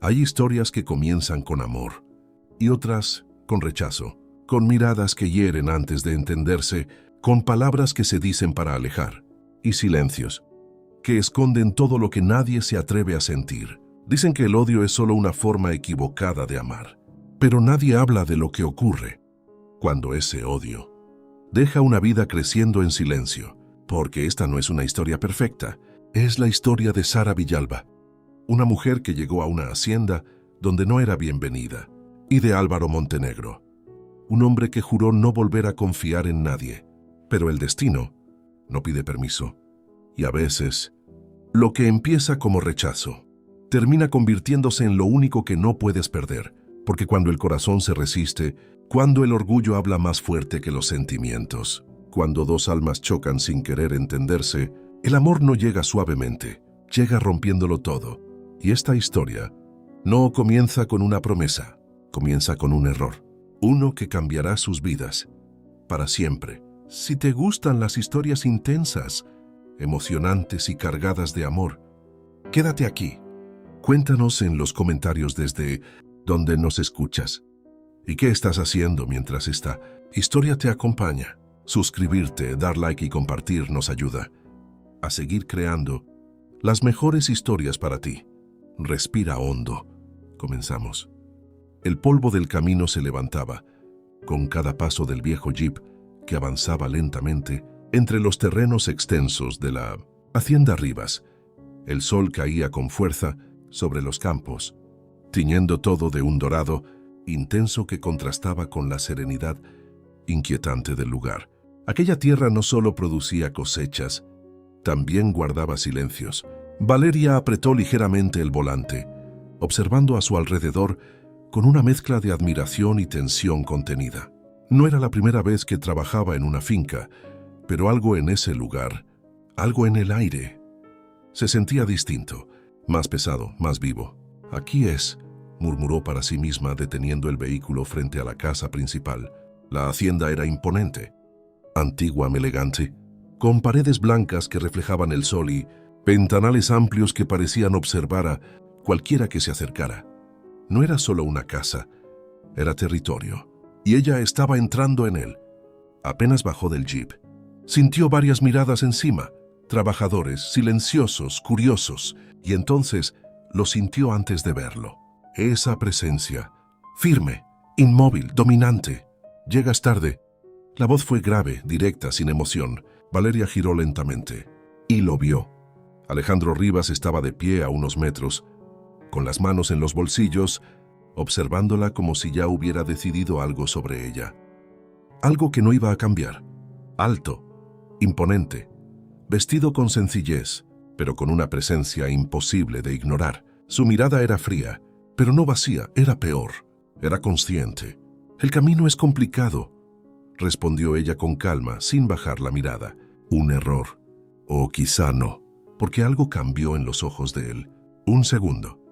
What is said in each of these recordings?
Hay historias que comienzan con amor y otras con rechazo, con miradas que hieren antes de entenderse, con palabras que se dicen para alejar y silencios que esconden todo lo que nadie se atreve a sentir. Dicen que el odio es solo una forma equivocada de amar, pero nadie habla de lo que ocurre cuando ese odio deja una vida creciendo en silencio, porque esta no es una historia perfecta, es la historia de Sara Villalba, una mujer que llegó a una hacienda donde no era bienvenida, y de Álvaro Montenegro, un hombre que juró no volver a confiar en nadie, pero el destino no pide permiso, y a veces lo que empieza como rechazo termina convirtiéndose en lo único que no puedes perder, porque cuando el corazón se resiste, cuando el orgullo habla más fuerte que los sentimientos, cuando dos almas chocan sin querer entenderse, el amor no llega suavemente, llega rompiéndolo todo. Y esta historia no comienza con una promesa, comienza con un error, uno que cambiará sus vidas para siempre. Si te gustan las historias intensas, emocionantes y cargadas de amor, quédate aquí. Cuéntanos en los comentarios desde donde nos escuchas. ¿Y qué estás haciendo mientras esta historia te acompaña? Suscribirte, dar like y compartir nos ayuda a seguir creando las mejores historias para ti. Respira hondo. Comenzamos. El polvo del camino se levantaba con cada paso del viejo jeep que avanzaba lentamente entre los terrenos extensos de la Hacienda Rivas. El sol caía con fuerza sobre los campos, tiñendo todo de un dorado intenso que contrastaba con la serenidad inquietante del lugar. Aquella tierra no solo producía cosechas, también guardaba silencios. Valeria apretó ligeramente el volante, observando a su alrededor con una mezcla de admiración y tensión contenida. No era la primera vez que trabajaba en una finca, pero algo en ese lugar, algo en el aire, se sentía distinto, más pesado, más vivo. Aquí es, murmuró para sí misma deteniendo el vehículo frente a la casa principal. La hacienda era imponente, antigua, elegante, con paredes blancas que reflejaban el sol y ventanales amplios que parecían observar a cualquiera que se acercara. No era solo una casa, era territorio, y ella estaba entrando en él. Apenas bajó del jeep, sintió varias miradas encima, trabajadores, silenciosos, curiosos, y entonces lo sintió antes de verlo. Esa presencia, firme, inmóvil, dominante. Llegas tarde. La voz fue grave, directa, sin emoción. Valeria giró lentamente y lo vio. Alejandro Rivas estaba de pie a unos metros, con las manos en los bolsillos, observándola como si ya hubiera decidido algo sobre ella. Algo que no iba a cambiar. Alto, imponente, vestido con sencillez, pero con una presencia imposible de ignorar. Su mirada era fría, pero no vacía, era peor, era consciente. El camino es complicado, respondió ella con calma, sin bajar la mirada. Un error, o quizá no, porque algo cambió en los ojos de él. Un segundo,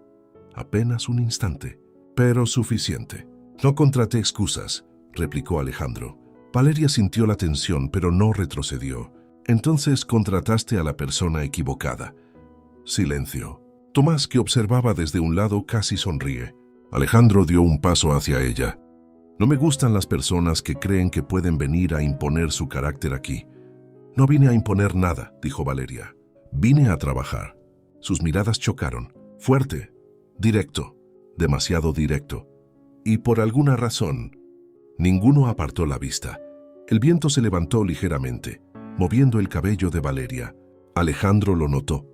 apenas un instante, pero suficiente. No contraté excusas, replicó Alejandro. Valeria sintió la tensión, pero no retrocedió. Entonces contrataste a la persona equivocada. Silencio. Tomás, que observaba desde un lado, casi sonríe. Alejandro dio un paso hacia ella. No me gustan las personas que creen que pueden venir a imponer su carácter aquí. No vine a imponer nada, dijo Valeria. Vine a trabajar. Sus miradas chocaron. Fuerte, directo, demasiado directo. Y por alguna razón, ninguno apartó la vista. El viento se levantó ligeramente, moviendo el cabello de Valeria. Alejandro lo notó.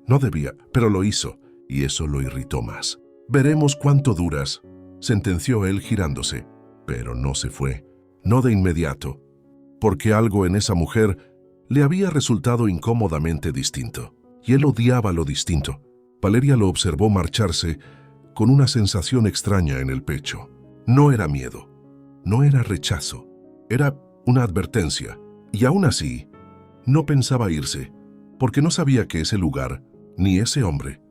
No debía, pero lo hizo, y eso lo irritó más. Veremos cuánto duras, sentenció él girándose. Pero no se fue, no de inmediato, porque algo en esa mujer le había resultado incómodamente distinto, y él odiaba lo distinto. Valeria lo observó marcharse con una sensación extraña en el pecho. No era miedo, no era rechazo, era una advertencia, y aún así, no pensaba irse, porque no sabía que ese lugar, ni ese hombre,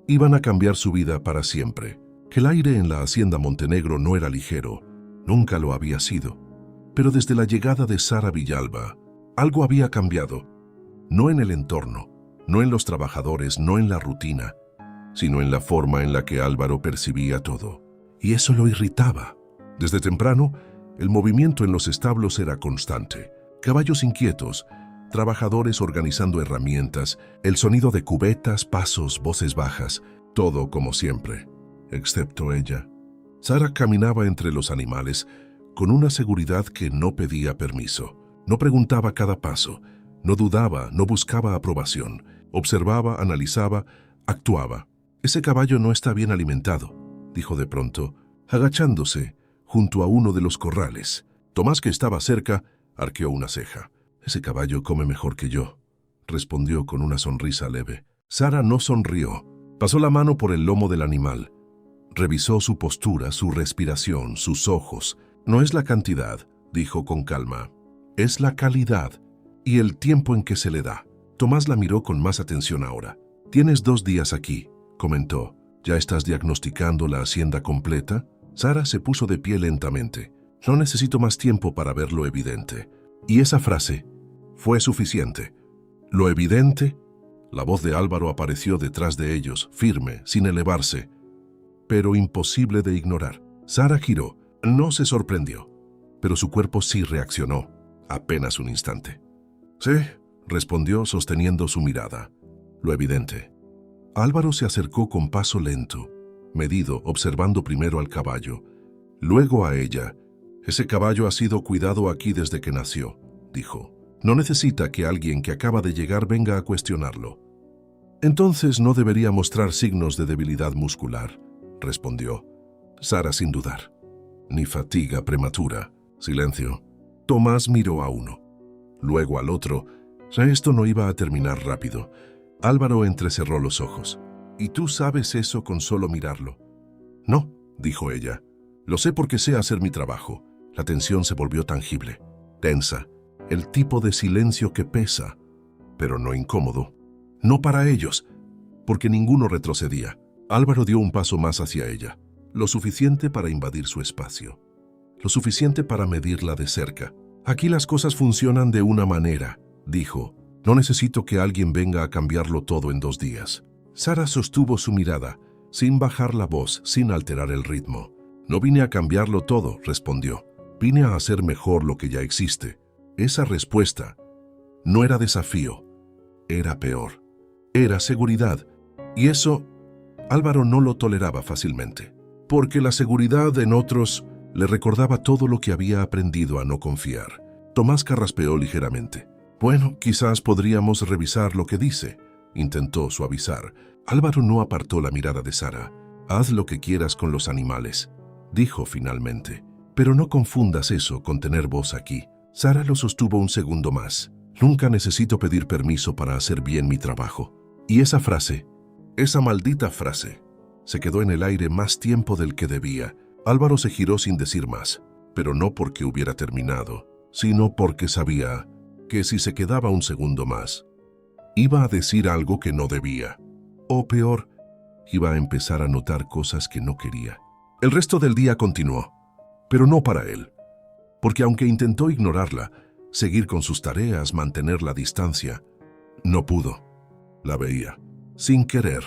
iban a cambiar su vida para siempre. El aire en la hacienda Montenegro no era ligero, nunca lo había sido, pero desde la llegada de Sara Villalba, algo había cambiado, no en el entorno, no en los trabajadores, no en la rutina, sino en la forma en la que Álvaro percibía todo. Y eso lo irritaba. Desde temprano, el movimiento en los establos era constante. Caballos inquietos, trabajadores organizando herramientas, el sonido de cubetas, pasos, voces bajas, todo como siempre, excepto ella. Sara caminaba entre los animales con una seguridad que no pedía permiso. No preguntaba cada paso, no dudaba, no buscaba aprobación. Observaba, analizaba, actuaba. «Ese caballo no está bien alimentado», dijo de pronto, agachándose junto a uno de los corrales. Tomás, que estaba cerca, arqueó una ceja. «Ese caballo come mejor que yo», respondió con una sonrisa leve. Sara no sonrió. Pasó la mano por el lomo del animal. Revisó su postura, su respiración, sus ojos. «No es la cantidad», dijo con calma. «Es la calidad y el tiempo en que se le da». Tomás la miró con más atención ahora. «Tienes 2 días aquí», comentó. «¿Ya estás diagnosticando la hacienda completa?» Sara se puso de pie lentamente. «No necesito más tiempo para ver lo evidente». Y esa frase fue suficiente. «¿Lo evidente?» La voz de Álvaro apareció detrás de ellos, firme, sin elevarse, pero imposible de ignorar. Sara giró. No se sorprendió, pero su cuerpo sí reaccionó, apenas un instante. «Sí», respondió sosteniendo su mirada. «Lo evidente». Álvaro se acercó con paso lento, medido, observando primero al caballo, luego a ella. «Ese caballo ha sido cuidado aquí desde que nació», dijo. «No necesita que alguien que acaba de llegar venga a cuestionarlo». «Entonces no debería mostrar signos de debilidad muscular», respondió Sara sin dudar. «Ni fatiga prematura». Silencio. Tomás miró a uno, luego al otro. Esto no iba a terminar rápido. Álvaro entrecerró los ojos. «¿Y tú sabes eso con solo mirarlo?» «No», dijo ella. «Lo sé porque sé hacer mi trabajo». La tensión se volvió tangible, tensa, el tipo de silencio que pesa, pero no incómodo. No para ellos, porque ninguno retrocedía. Álvaro dio un paso más hacia ella, lo suficiente para invadir su espacio, lo suficiente para medirla de cerca. «Aquí las cosas funcionan de una manera», dijo. «No necesito que alguien venga a cambiarlo todo en 2 días». Sara sostuvo su mirada, sin bajar la voz, sin alterar el ritmo. «No vine a cambiarlo todo», respondió. «Vine a hacer mejor lo que ya existe». Esa respuesta no era desafío, era peor. Era seguridad. Y eso Álvaro no lo toleraba fácilmente, porque la seguridad en otros le recordaba todo lo que había aprendido a no confiar. Tomás carraspeó ligeramente. «Bueno, quizás podríamos revisar lo que dice», intentó suavizar. Álvaro no apartó la mirada de Sara. «Haz lo que quieras con los animales», dijo finalmente. «Pero no confundas eso con tener voz aquí». Sara lo sostuvo un segundo más. «Nunca necesito pedir permiso para hacer bien mi trabajo». Y esa frase, esa maldita frase, se quedó en el aire más tiempo del que debía. Álvaro se giró sin decir más, pero no porque hubiera terminado, sino porque sabía que si se quedaba un segundo más, iba a decir algo que no debía. O peor, iba a empezar a notar cosas que no quería. El resto del día continuó, pero no para él, porque aunque intentó ignorarla, seguir con sus tareas, mantener la distancia, no pudo. La veía, sin querer,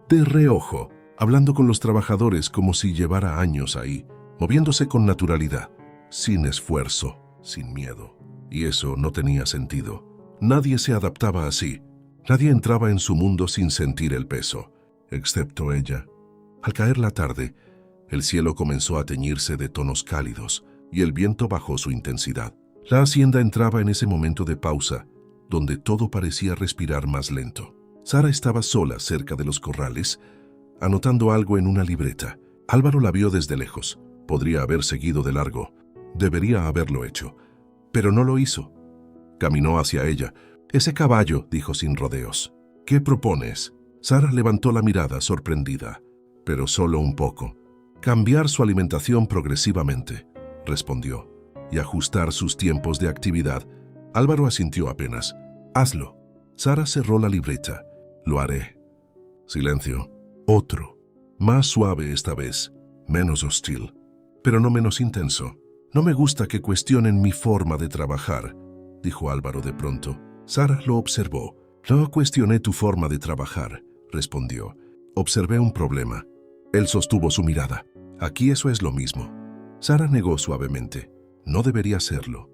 de reojo, hablando con los trabajadores como si llevara años ahí, moviéndose con naturalidad, sin esfuerzo, sin miedo. Y eso no tenía sentido. Nadie se adaptaba así. Nadie entraba en su mundo sin sentir el peso, excepto ella. Al caer la tarde, el cielo comenzó a teñirse de tonos cálidos y el viento bajó su intensidad. La hacienda entraba en ese momento de pausa, donde todo parecía respirar más lento. Sara estaba sola cerca de los corrales, anotando algo en una libreta. Álvaro la vio desde lejos. Podría haber seguido de largo. Debería haberlo hecho. Pero no lo hizo. Caminó hacia ella. «Ese caballo», dijo sin rodeos. «¿Qué propones?» Sara levantó la mirada sorprendida, pero solo un poco. «Cambiar su alimentación progresivamente», respondió, «y ajustar sus tiempos de actividad». Álvaro asintió apenas. «Hazlo». Sara cerró la libreta. «Lo haré». Silencio. Otro. Más suave esta vez. Menos hostil. Pero no menos intenso. «No me gusta que cuestionen mi forma de trabajar», dijo Álvaro de pronto. Sara lo observó. «No cuestioné tu forma de trabajar», respondió. Observé un problema. Él sostuvo su mirada. Aquí eso es lo mismo. Sara negó suavemente. No debería serlo.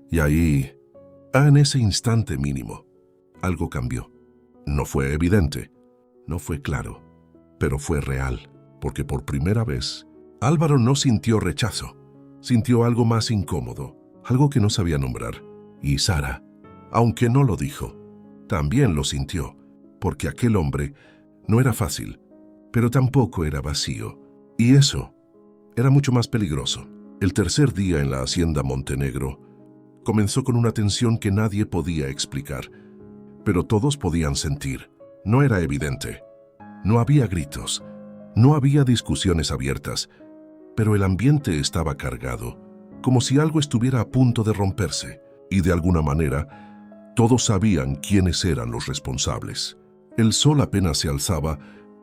Y ahí, en ese instante mínimo, algo cambió. No fue evidente, no fue claro, pero fue real, porque por primera vez, Álvaro no sintió rechazo. Sintió algo más incómodo, algo que no sabía nombrar. Y Sara, aunque no lo dijo, también lo sintió, porque aquel hombre no era fácil, pero tampoco era vacío. Y eso era mucho más peligroso. El tercer día en la hacienda Montenegro comenzó con una tensión que nadie podía explicar, pero todos podían sentir. No era evidente. No había gritos, no había discusiones abiertas, pero el ambiente estaba cargado, como si algo estuviera a punto de romperse, y de alguna manera, todos sabían quiénes eran los responsables. El sol apenas se alzaba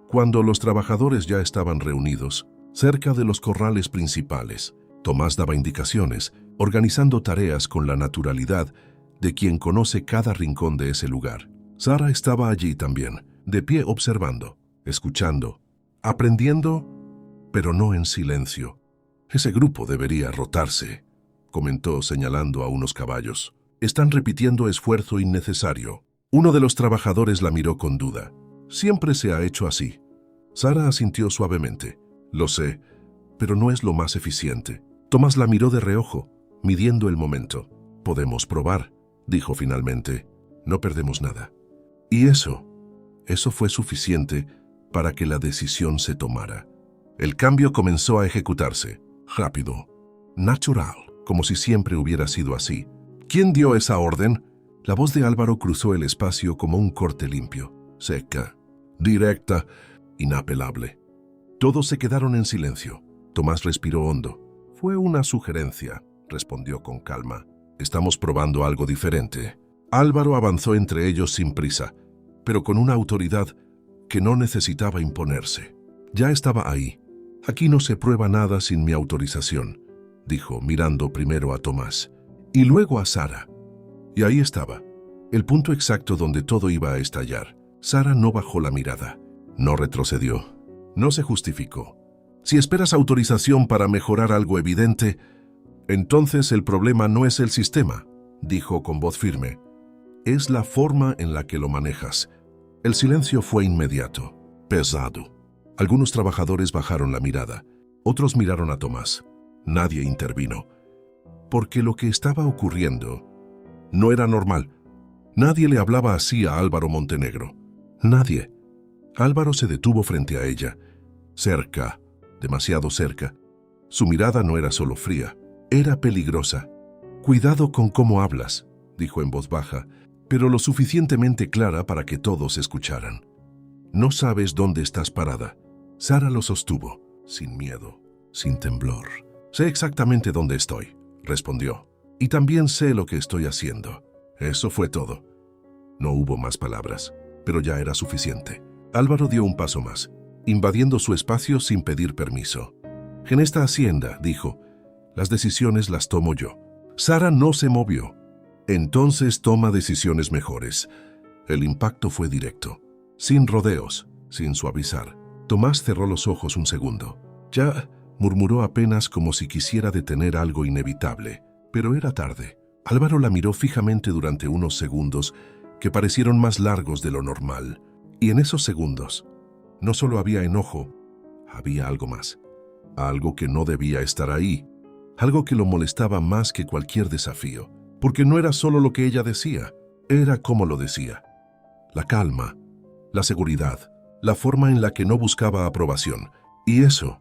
cuando los trabajadores ya estaban reunidos, cerca de los corrales principales. Tomás daba indicaciones, organizando tareas con la naturalidad de quien conoce cada rincón de ese lugar. Sara estaba allí también, de pie observando, escuchando, aprendiendo, pero no en silencio. Ese grupo debería rotarse, comentó señalando a unos caballos. Están repitiendo esfuerzo innecesario. Uno de los trabajadores la miró con duda. Siempre se ha hecho así. Sara asintió suavemente. Lo sé, pero no es lo más eficiente. Tomás la miró de reojo, midiendo el momento. Podemos probar, dijo finalmente. No perdemos nada. Y eso fue suficiente para que la decisión se tomara. El cambio comenzó a ejecutarse, rápido, natural, como si siempre hubiera sido así. ¿Quién dio esa orden? La voz de Álvaro cruzó el espacio como un corte limpio, seca, directa, inapelable. Todos se quedaron en silencio. Tomás respiró hondo. Fue una sugerencia, respondió con calma. Estamos probando algo diferente. Álvaro avanzó entre ellos sin prisa, pero con una autoridad que no necesitaba imponerse. Ya estaba ahí. Aquí no se prueba nada sin mi autorización, dijo, mirando primero a Tomás y luego a Sara. Y ahí estaba, el punto exacto donde todo iba a estallar. Sara no bajó la mirada, no retrocedió, no se justificó. Si esperas autorización para mejorar algo evidente, entonces el problema no es el sistema, dijo con voz firme. Es la forma en la que lo manejas. El silencio fue inmediato, pesado. Algunos trabajadores bajaron la mirada, otros miraron a Tomás. Nadie intervino, porque lo que estaba ocurriendo no era normal. Nadie le hablaba así a Álvaro Montenegro. Nadie. Álvaro se detuvo frente a ella, cerca, demasiado cerca. Su mirada no era solo fría, era peligrosa. Cuidado con cómo hablas, dijo en voz baja, pero lo suficientemente clara para que todos escucharan. No sabes dónde estás parada. Sara lo sostuvo, sin miedo, sin temblor. Sé exactamente dónde estoy, respondió. Y también sé lo que estoy haciendo. Eso fue todo. No hubo más palabras, pero ya era suficiente. Álvaro dio un paso más, invadiendo su espacio sin pedir permiso. En esta hacienda, dijo, las decisiones las tomo yo. Sara no se movió. Entonces toma decisiones mejores. El impacto fue directo, sin rodeos, sin suavizar. Tomás cerró los ojos un segundo. Ya, murmuró apenas como si quisiera detener algo inevitable, pero era tarde. Álvaro la miró fijamente durante unos segundos que parecieron más largos de lo normal. Y en esos segundos, no solo había enojo, había algo más. Algo que no debía estar ahí. Algo que lo molestaba más que cualquier desafío. Porque no era solo lo que ella decía, era cómo lo decía. La calma, la seguridad, la forma en la que no buscaba aprobación. Y eso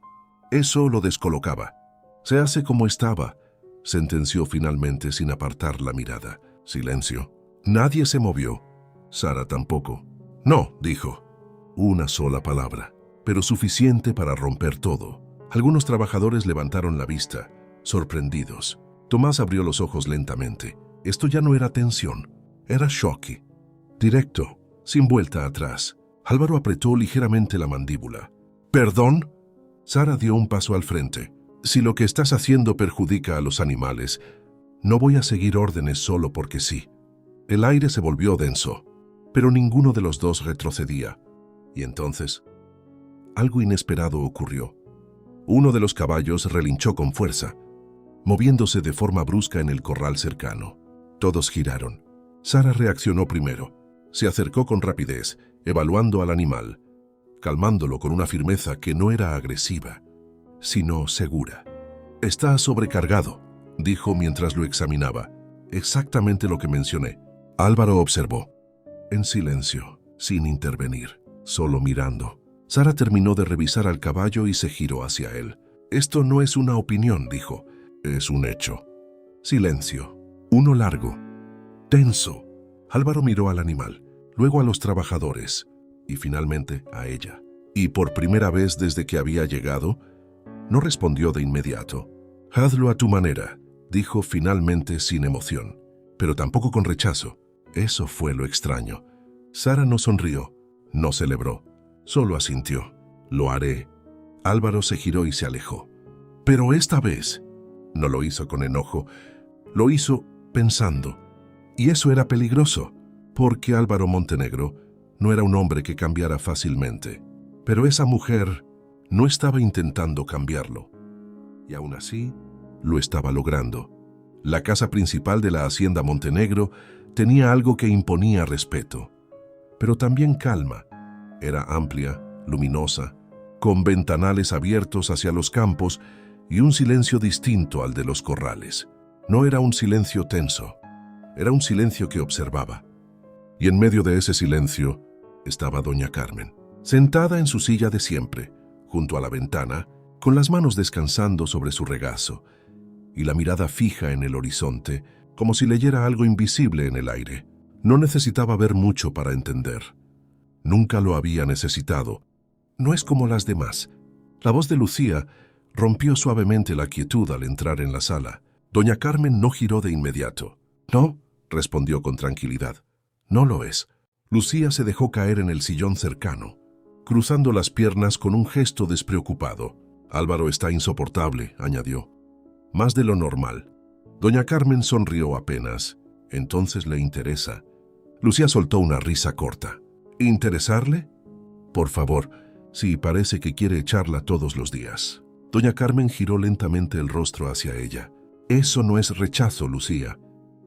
lo descolocaba. Se hace como estaba, sentenció finalmente sin apartar la mirada. Silencio. Nadie se movió. Sara tampoco. No, dijo. Una sola palabra, pero suficiente para romper todo. Algunos trabajadores levantaron la vista, sorprendidos. Tomás abrió los ojos lentamente. Esto ya no era tensión, era shock. Directo, sin vuelta atrás. Álvaro apretó ligeramente la mandíbula. ¿Perdón? Sara dio un paso al frente. Si lo que estás haciendo perjudica a los animales, no voy a seguir órdenes solo porque sí. El aire se volvió denso, pero ninguno de los dos retrocedía. Y entonces, algo inesperado ocurrió. Uno de los caballos relinchó con fuerza, moviéndose de forma brusca en el corral cercano. Todos giraron. Sara reaccionó primero. Se acercó con rapidez, evaluando al animal, calmándolo con una firmeza que no era agresiva, sino segura. «Está sobrecargado», dijo mientras lo examinaba. «Exactamente lo que mencioné». Álvaro observó, en silencio, sin intervenir, solo mirando. Sara terminó de revisar al caballo y se giró hacia él. «Esto no es una opinión», dijo. «Es un hecho». Silencio. Uno largo, tenso. Álvaro miró al animal, luego a los trabajadores y finalmente a ella. Y por primera vez desde que había llegado, no respondió de inmediato. «Hazlo a tu manera», dijo finalmente sin emoción, pero tampoco con rechazo. Eso fue lo extraño. Sara no sonrió, no celebró, solo asintió. «Lo haré». Álvaro se giró y se alejó. Pero esta vez no lo hizo con enojo, lo hizo pensando. Y eso era peligroso, porque Álvaro Montenegro no era un hombre que cambiara fácilmente. Pero esa mujer no estaba intentando cambiarlo. Y aún así, lo estaba logrando. La casa principal de la hacienda Montenegro tenía algo que imponía respeto, pero también calma. Era amplia, luminosa, con ventanales abiertos hacia los campos y un silencio distinto al de los corrales. No era un silencio tenso, era un silencio que observaba. Y en medio de ese silencio estaba doña Carmen, sentada en su silla de siempre, junto a la ventana, con las manos descansando sobre su regazo y la mirada fija en el horizonte, como si leyera algo invisible en el aire. No necesitaba ver mucho para entender. Nunca lo había necesitado. No es como las demás. La voz de Lucía rompió suavemente la quietud al entrar en la sala. Doña Carmen no giró de inmediato. «No», respondió con tranquilidad. «No lo es». Lucía se dejó caer en el sillón cercano, cruzando las piernas con un gesto despreocupado. «Álvaro está insoportable», añadió. «Más de lo normal». Doña Carmen sonrió apenas. «Entonces le interesa». Lucía soltó una risa corta. «¿Interesarle? Por favor, sí, parece que quiere echarla todos los días». Doña Carmen giró lentamente el rostro hacia ella. «Eso no es rechazo, Lucía.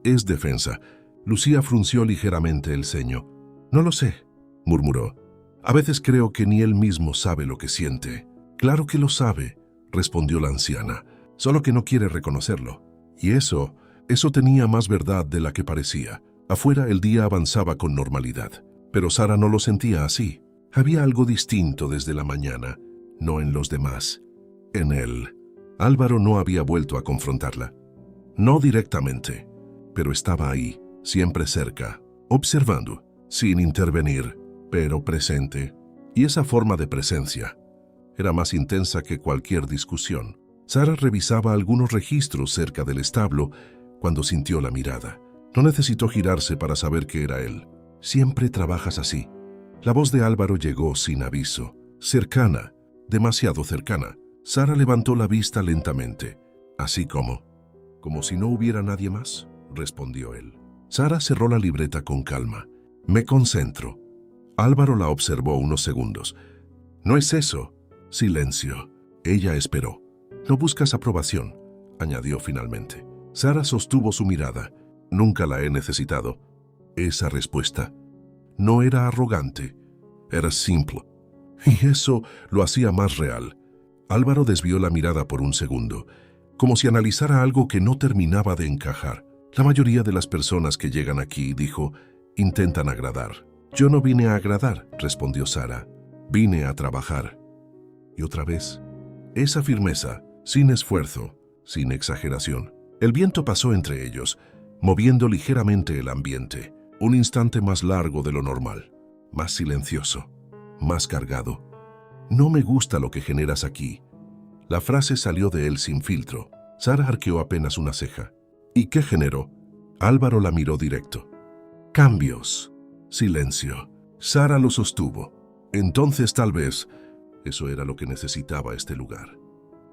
Es defensa». Lucía frunció ligeramente el ceño. «No lo sé», murmuró. «A veces creo que ni él mismo sabe lo que siente». «Claro que lo sabe», respondió la anciana, «solo que no quiere reconocerlo». Y eso tenía más verdad de la que parecía. Afuera el día avanzaba con normalidad, pero Sara no lo sentía así. Había algo distinto desde la mañana, no en los demás, en él. Álvaro no había vuelto a confrontarla. No directamente, pero estaba ahí, siempre cerca, observando, sin intervenir, pero presente. Y esa forma de presencia era más intensa que cualquier discusión. Sara revisaba algunos registros cerca del establo cuando sintió la mirada. No necesitó girarse para saber que era él. «Siempre trabajas así». La voz de Álvaro llegó sin aviso, cercana, demasiado cercana. Sara levantó la vista lentamente. «¿Así como si no hubiera nadie más?», respondió él. Sara cerró la libreta con calma. «Me concentro». Álvaro la observó unos segundos. «No es eso». Silencio. Ella esperó. «No buscas aprobación», añadió finalmente. Sara sostuvo su mirada. «Nunca la he necesitado». Esa respuesta no era arrogante, era simple. Y eso lo hacía más real. Álvaro desvió la mirada por un segundo, como si analizara algo que no terminaba de encajar. «La mayoría de las personas que llegan aquí», dijo, «intentan agradar». «Yo no vine a agradar», respondió Sara. «Vine a trabajar». Y otra vez, esa firmeza, sin esfuerzo, sin exageración. El viento pasó entre ellos, moviendo ligeramente el ambiente. Un instante más largo de lo normal, más silencioso, más cargado. «No me gusta lo que generas aquí». La frase salió de él sin filtro. Sara arqueó apenas una ceja. «¿Y qué generó?» Álvaro la miró directo. «Cambios». Silencio. Sara lo sostuvo. Entonces tal vez eso era lo que necesitaba este lugar.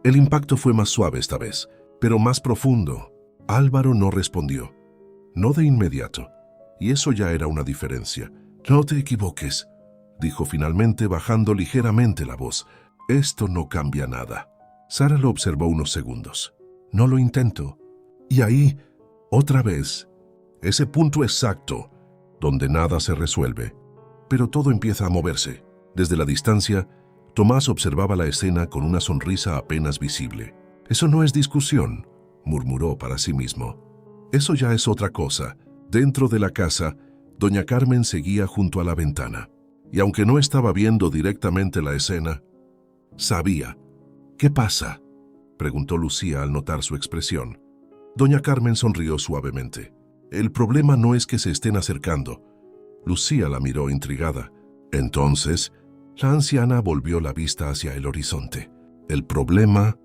El impacto fue más suave esta vez, pero más profundo. Álvaro no respondió. No de inmediato. Y eso ya era una diferencia. «No te equivoques», dijo finalmente bajando ligeramente la voz. Esto no cambia nada. Sara lo observó unos segundos. No lo intento. Y ahí, otra vez, ese punto exacto, donde nada se resuelve. Pero todo empieza a moverse. Desde la distancia, Tomás observaba la escena con una sonrisa apenas visible. Eso no es discusión, murmuró para sí mismo. Eso ya es otra cosa. Dentro de la casa, doña Carmen seguía junto a la ventana. Y aunque no estaba viendo directamente la escena, sabía. ¿Qué pasa?, preguntó Lucía al notar su expresión. Doña Carmen sonrió suavemente. El problema no es que se estén acercando. Lucía la miró intrigada. Entonces, la anciana volvió la vista hacia el horizonte. El problema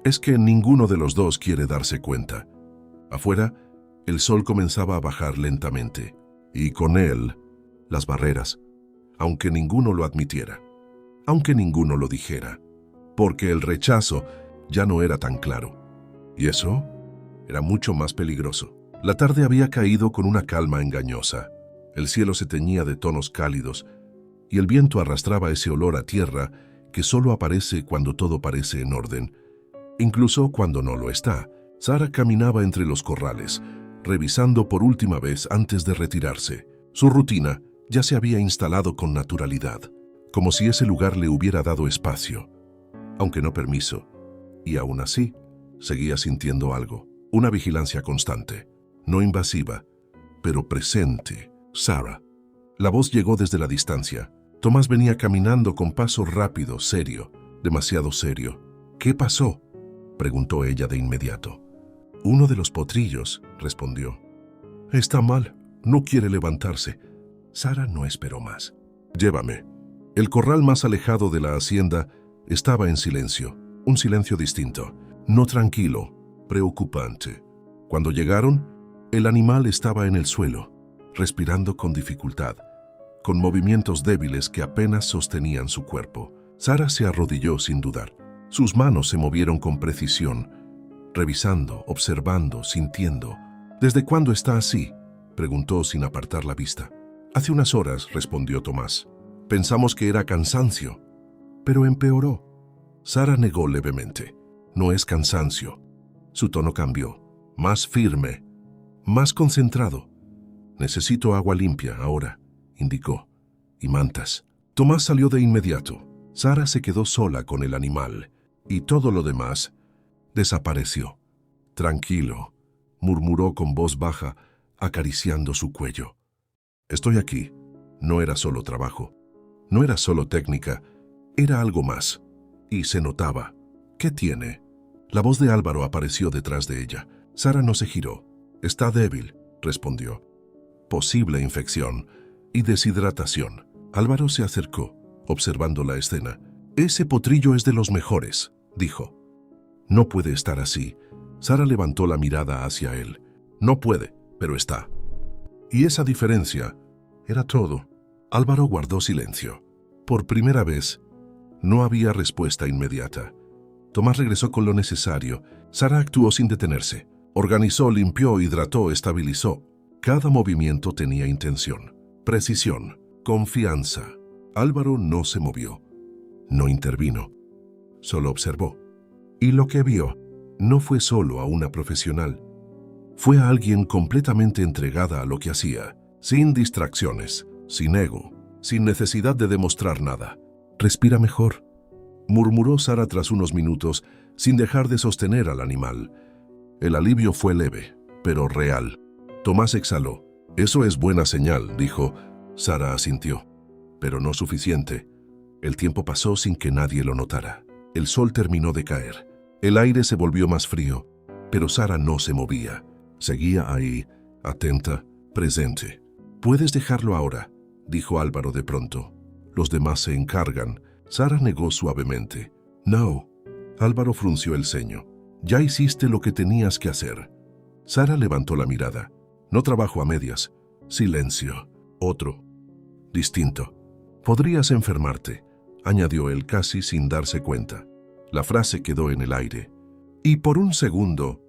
es que ninguno de los dos quiere darse cuenta. Afuera, el sol comenzaba a bajar lentamente, y con él, las barreras, aunque ninguno lo admitiera, aunque ninguno lo dijera, porque el rechazo ya no era tan claro. Y eso era mucho más peligroso. La tarde había caído con una calma engañosa. El cielo se teñía de tonos cálidos, y el viento arrastraba ese olor a tierra que solo aparece cuando todo parece en orden, incluso cuando no lo está. Sara caminaba entre los corrales, revisando por última vez antes de retirarse. Su rutina ya se había instalado con naturalidad, como si ese lugar le hubiera dado espacio, aunque no permiso, y aún así seguía sintiendo algo, una vigilancia constante, no invasiva, pero presente. Sara. La voz llegó desde la distancia. Tomás venía caminando con paso rápido, serio, demasiado serio. ¿Qué pasó?, preguntó ella de inmediato. Uno de los potrillos, respondió. Está mal, no quiere levantarse. Sara no esperó más. Llévame. El corral más alejado de la hacienda estaba en silencio, un silencio distinto, no tranquilo, preocupante. Cuando llegaron, el animal estaba en el suelo, respirando con dificultad, con movimientos débiles que apenas sostenían su cuerpo. Sara se arrodilló sin dudar. Sus manos se movieron con precisión, revisando, observando, sintiendo. ¿Desde cuándo está así?, preguntó sin apartar la vista. Hace unas horas, respondió Tomás. Pensamos que era cansancio, pero empeoró. Sara negó levemente. No es cansancio. Su tono cambió, más firme, más concentrado. Necesito agua limpia ahora, indicó, y mantas. Tomás salió de inmediato. Sara se quedó sola con el animal, y todo lo demás desapareció. Tranquilo, murmuró con voz baja, acariciando su cuello. Estoy aquí. No era solo trabajo, no era solo técnica, era algo más, y se notaba. ¿Qué tiene? La voz de Álvaro apareció detrás de ella. Sara no se giró. Está débil, respondió. Posible infección y deshidratación. Álvaro se acercó, observando la escena. Ese potrillo es de los mejores, dijo. No puede estar así. Sara levantó la mirada hacia él. No puede, pero está. Y esa diferencia era todo. Álvaro guardó silencio. Por primera vez, no había respuesta inmediata. Tomás regresó con lo necesario. Sara actuó sin detenerse. Organizó, limpió, hidrató, estabilizó. Cada movimiento tenía intención, precisión, confianza. Álvaro no se movió. No intervino. Solo observó. Y lo que vio no fue solo a una profesional. Fue a alguien completamente entregada a lo que hacía, sin distracciones, sin ego, sin necesidad de demostrar nada. Respira mejor, murmuró Sara tras unos minutos, sin dejar de sostener al animal. El alivio fue leve, pero real. Tomás exhaló. Eso es buena señal, dijo. Sara asintió, pero no suficiente. El tiempo pasó sin que nadie lo notara. El sol terminó de caer. El aire se volvió más frío, pero Sara no se movía. Seguía ahí, atenta, presente. «Puedes dejarlo ahora», dijo Álvaro de pronto. «Los demás se encargan». Sara negó suavemente. «No». Álvaro frunció el ceño. «Ya hiciste lo que tenías que hacer». Sara levantó la mirada. «No trabajo a medias». Silencio. Otro. Distinto. «Podrías enfermarte», añadió él casi sin darse cuenta. La frase quedó en el aire. Y por un segundo,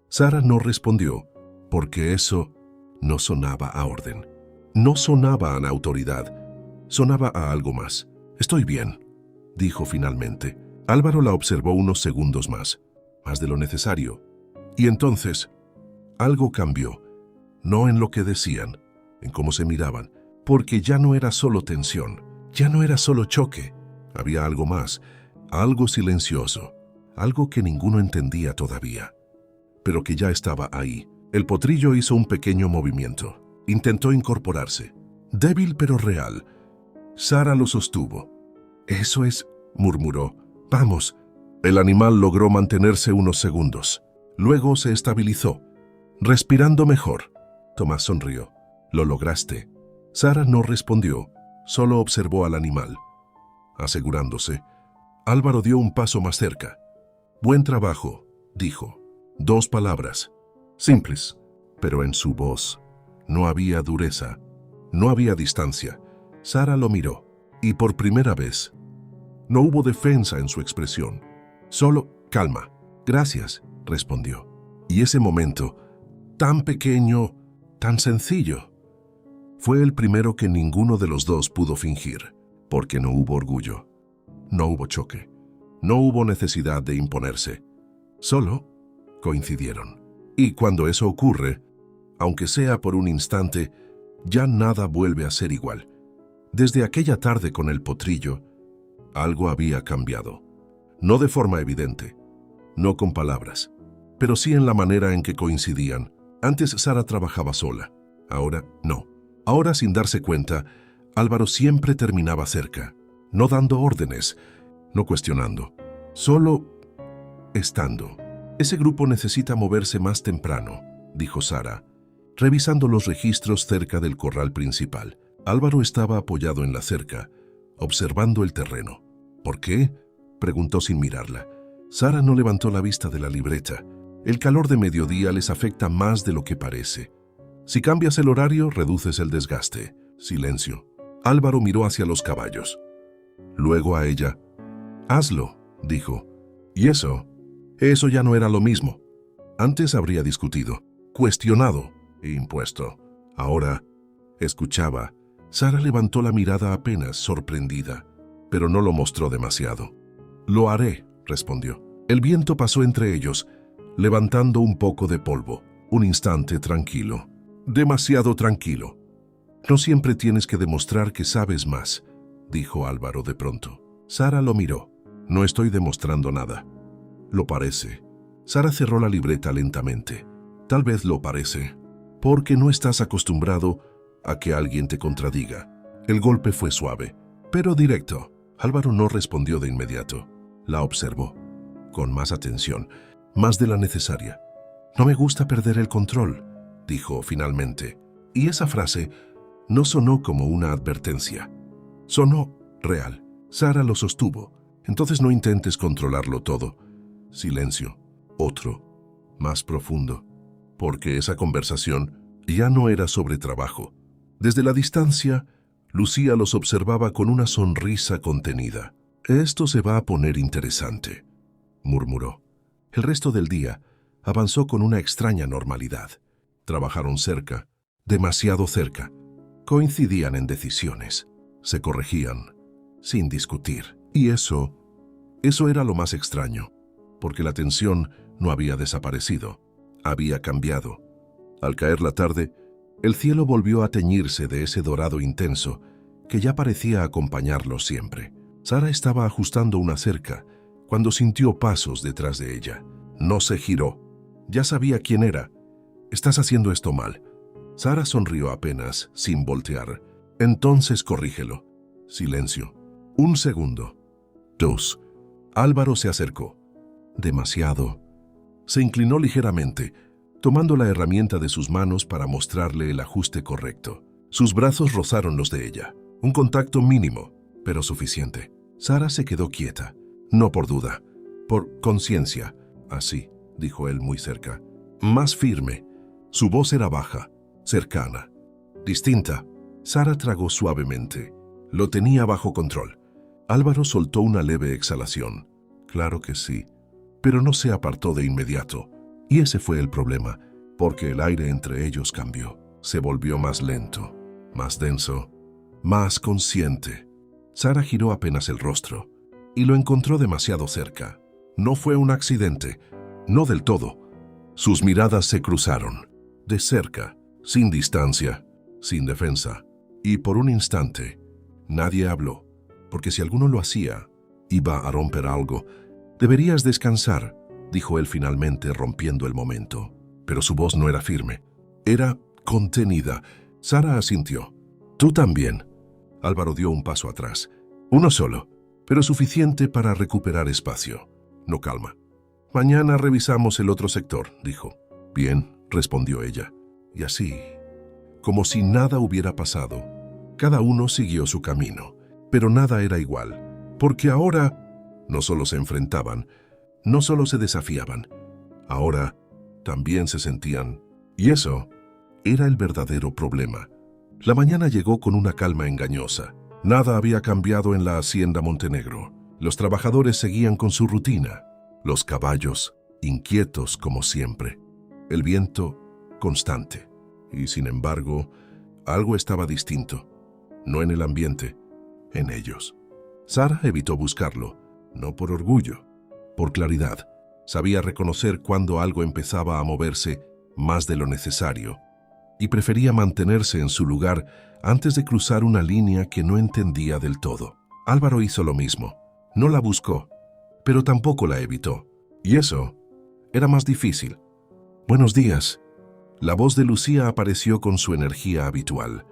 Sara no respondió, porque eso no sonaba a orden. No sonaba a autoridad. sonaba a algo más. «Estoy bien», dijo finalmente. Álvaro la observó unos segundos más de lo necesario. Y entonces, algo cambió. No en lo que decían, en cómo se miraban, porque ya no era solo tensión, ya no era solo choque. Había algo más, algo silencioso, algo que ninguno entendía todavía, pero que ya estaba ahí. El potrillo hizo un pequeño movimiento. Intentó incorporarse. Débil pero real. Sara lo sostuvo. «Eso es», murmuró. «Vamos». El animal logró mantenerse unos segundos. Luego se estabilizó, respirando mejor. Tomás sonrió. «Lo lograste». Sara no respondió, solo observó al animal. Asegurándose, Álvaro dio un paso más cerca. «Buen trabajo», dijo. 2 palabras, simples, pero en su voz no había dureza, no había distancia. Sara lo miró, y por primera vez no hubo defensa en su expresión, solo calma. «Gracias», respondió. Y ese momento, tan pequeño, tan sencillo, fue el primero que ninguno de los dos pudo fingir, porque no hubo orgullo, no hubo choque, no hubo necesidad de imponerse. Solo coincidieron. Y cuando eso ocurre, aunque sea por un instante, ya nada vuelve a ser igual. Desde aquella tarde con el potrillo, algo había cambiado. No de forma evidente, no con palabras, pero sí en la manera en que coincidían. Antes Sara trabajaba sola, ahora no. Ahora, sin darse cuenta, Álvaro siempre terminaba cerca, no dando órdenes, no cuestionando, solo estando. «Ese grupo necesita moverse más temprano», dijo Sara, revisando los registros cerca del corral principal. Álvaro estaba apoyado en la cerca, observando el terreno. «¿Por qué?», preguntó sin mirarla. Sara no levantó la vista de la libreta. El calor de mediodía les afecta más de lo que parece. Si cambias el horario, reduces el desgaste. Silencio. Álvaro miró hacia los caballos. Luego a ella. «Hazlo», dijo. «Y eso ya no era lo mismo. Antes habría discutido, cuestionado e impuesto. Ahora escuchaba». Sara levantó la mirada apenas, sorprendida, pero no lo mostró demasiado. «Lo haré», respondió. El viento pasó entre ellos, levantando un poco de polvo. Un instante tranquilo. Demasiado tranquilo. «No siempre tienes que demostrar que sabes más», dijo Álvaro de pronto. Sara lo miró. «No estoy demostrando nada». «Lo parece». Sara cerró la libreta lentamente. «Tal vez lo parece, porque no estás acostumbrado a que alguien te contradiga». El golpe fue suave, pero directo. Álvaro no respondió de inmediato. La observó, con más atención, más de la necesaria. «No me gusta perder el control», dijo finalmente. Y esa frase no sonó como una advertencia. Sonó real. Sara lo sostuvo. «Entonces no intentes controlarlo todo». Silencio. Otro, más profundo, porque esa conversación ya no era sobre trabajo. Desde la distancia, Lucía los observaba con una sonrisa contenida. «Esto se va a poner interesante», murmuró. El resto del día avanzó con una extraña normalidad. Trabajaron cerca, demasiado cerca. Coincidían en decisiones. Se corregían, sin discutir. Y eso era lo más extraño, porque la tensión no había desaparecido, había cambiado. Al caer la tarde, el cielo volvió a teñirse de ese dorado intenso que ya parecía acompañarlos siempre. Sara estaba ajustando una cerca cuando sintió pasos detrás de ella. No se giró. Ya sabía quién era. «Estás haciendo esto mal». Sara sonrió apenas, sin voltear. «Entonces corrígelo». Silencio. 1 segundo. 2. Álvaro se acercó. Demasiado. Se inclinó ligeramente, tomando la herramienta de sus manos para mostrarle el ajuste correcto. Sus brazos rozaron los de ella. Un contacto mínimo, pero suficiente. Sara se quedó quieta. No por duda, por conciencia. «Así», dijo él muy cerca. Más firme. Su voz era baja, cercana, distinta. Sara tragó suavemente. Lo tenía bajo control. Álvaro soltó una leve exhalación. Claro que sí, pero no se apartó de inmediato. Y ese fue el problema, porque el aire entre ellos cambió. Se volvió más lento, más denso, más consciente. Sara giró apenas el rostro y lo encontró demasiado cerca. No fue un accidente, no del todo. Sus miradas se cruzaron, de cerca, sin distancia, sin defensa. Y por un instante, nadie habló, porque si alguno lo hacía, iba a romper algo. «Deberías descansar», dijo él finalmente, rompiendo el momento. Pero su voz no era firme, era contenida. Sara asintió. «Tú también». Álvaro dio un paso atrás. Uno solo, pero suficiente para recuperar espacio. No calma. «Mañana revisamos el otro sector», dijo. «Bien», respondió ella. Y así, como si nada hubiera pasado, cada uno siguió su camino. Pero nada era igual, porque ahora no solo se enfrentaban, no solo se desafiaban, ahora también se sentían. Y eso era el verdadero problema. La mañana llegó con una calma engañosa. Nada había cambiado en la hacienda Montenegro. Los trabajadores seguían con su rutina. Los caballos, inquietos como siempre. El viento, constante. Y sin embargo, algo estaba distinto. No en el ambiente, en ellos. Sara evitó buscarlo, no por orgullo, por claridad. Sabía reconocer cuando algo empezaba a moverse más de lo necesario y prefería mantenerse en su lugar antes de cruzar una línea que no entendía del todo. Álvaro hizo lo mismo. No la buscó, pero tampoco la evitó. Y eso era más difícil. «Buenos días». La voz de Lucía apareció con su energía habitual,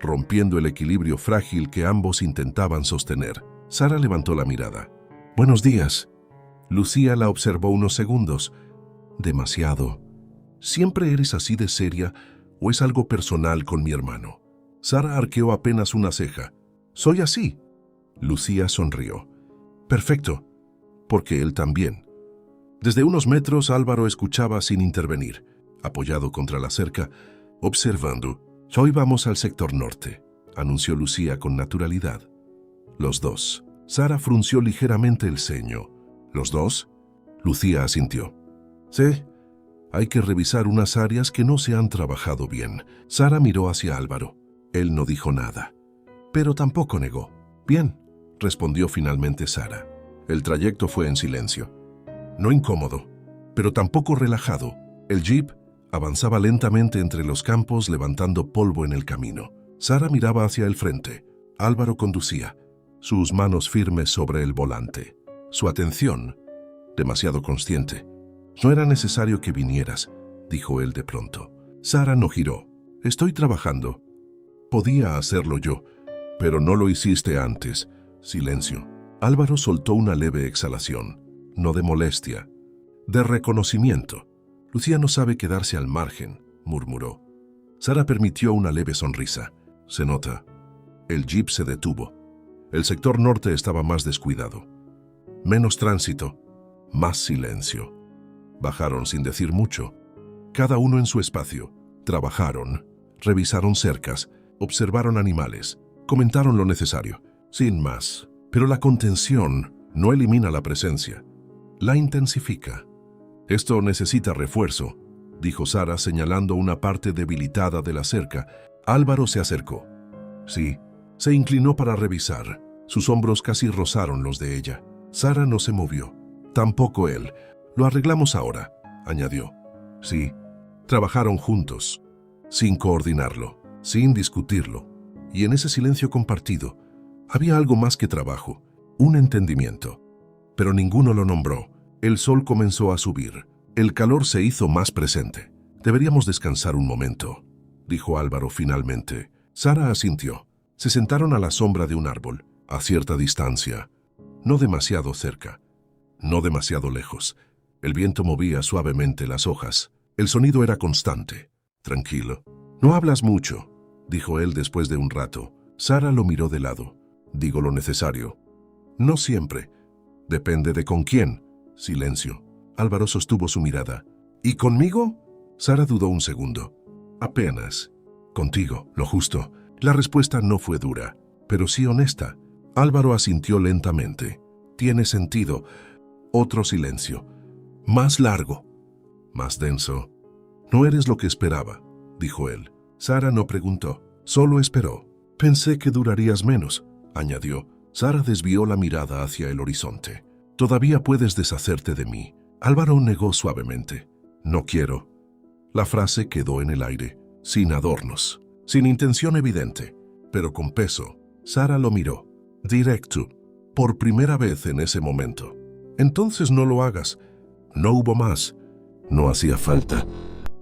rompiendo el equilibrio frágil que ambos intentaban sostener. Sara levantó la mirada. «Buenos días». Lucía la observó unos segundos. «Demasiado. ¿Siempre eres así de seria o es algo personal con mi hermano?» Sara arqueó apenas una ceja. «Soy así». Lucía sonrió. «Perfecto, porque él también». Desde unos metros Álvaro escuchaba sin intervenir, apoyado contra la cerca, observando. «Hoy vamos al sector norte», anunció Lucía con naturalidad. «Los dos». Sara frunció ligeramente el ceño. «¿Los dos?» Lucía asintió. «Sí, hay que revisar unas áreas que no se han trabajado bien». Sara miró hacia Álvaro. Él no dijo nada, pero tampoco negó. «Bien», respondió finalmente Sara. El trayecto fue en silencio. No incómodo, pero tampoco relajado. El jeep avanzaba lentamente entre los campos, levantando polvo en el camino. Sara miraba hacia el frente. Álvaro conducía, sus manos firmes sobre el volante. Su atención, demasiado consciente. «No era necesario que vinieras», dijo él de pronto. Sara no giró. «Estoy trabajando». «Podía hacerlo yo, pero no lo hiciste antes». Silencio. Álvaro soltó una leve exhalación, no de molestia, de reconocimiento. «Lucía no sabe quedarse al margen», murmuró. Sara permitió una leve sonrisa. «Se nota». El jeep se detuvo. El sector norte estaba más descuidado. Menos tránsito, más silencio. Bajaron sin decir mucho, cada uno en su espacio. Trabajaron, revisaron cercas, observaron animales, comentaron lo necesario, sin más. Pero la contención no elimina la presencia, la intensifica. «Esto necesita refuerzo», dijo Sara señalando una parte debilitada de la cerca. Álvaro se acercó. Sí, se inclinó para revisar. Sus hombros casi rozaron los de ella. Sara no se movió. Tampoco él. «Lo arreglamos ahora», añadió. Sí, trabajaron juntos, sin coordinarlo, sin discutirlo. Y en ese silencio compartido había algo más que trabajo, un entendimiento. Pero ninguno lo nombró. El sol comenzó a subir. El calor se hizo más presente. «Deberíamos descansar un momento», dijo Álvaro finalmente. Sara asintió. Se sentaron a la sombra de un árbol, a cierta distancia. No demasiado cerca, no demasiado lejos. El viento movía suavemente las hojas. El sonido era constante. «Tranquilo». «No hablas mucho», dijo él después de un rato. Sara lo miró de lado. «Digo lo necesario». «No siempre. Depende de con quién». Silencio. Álvaro sostuvo su mirada. «¿Y conmigo?» Sara dudó un segundo. «Apenas. Contigo, lo justo». La respuesta no fue dura, pero sí honesta. Álvaro asintió lentamente. «Tiene sentido». Otro silencio. Más largo, más denso. «No eres lo que esperaba», dijo él. Sara no preguntó, solo esperó. Pensé que durarías menos, añadió. Sara desvió la mirada hacia el horizonte. Todavía puedes deshacerte de mí. Álvaro negó suavemente. No quiero. La frase quedó en el aire, sin adornos, sin intención evidente, pero con peso. Sara lo miró, directo, por primera vez en ese momento. Entonces no lo hagas. No hubo más. No hacía falta.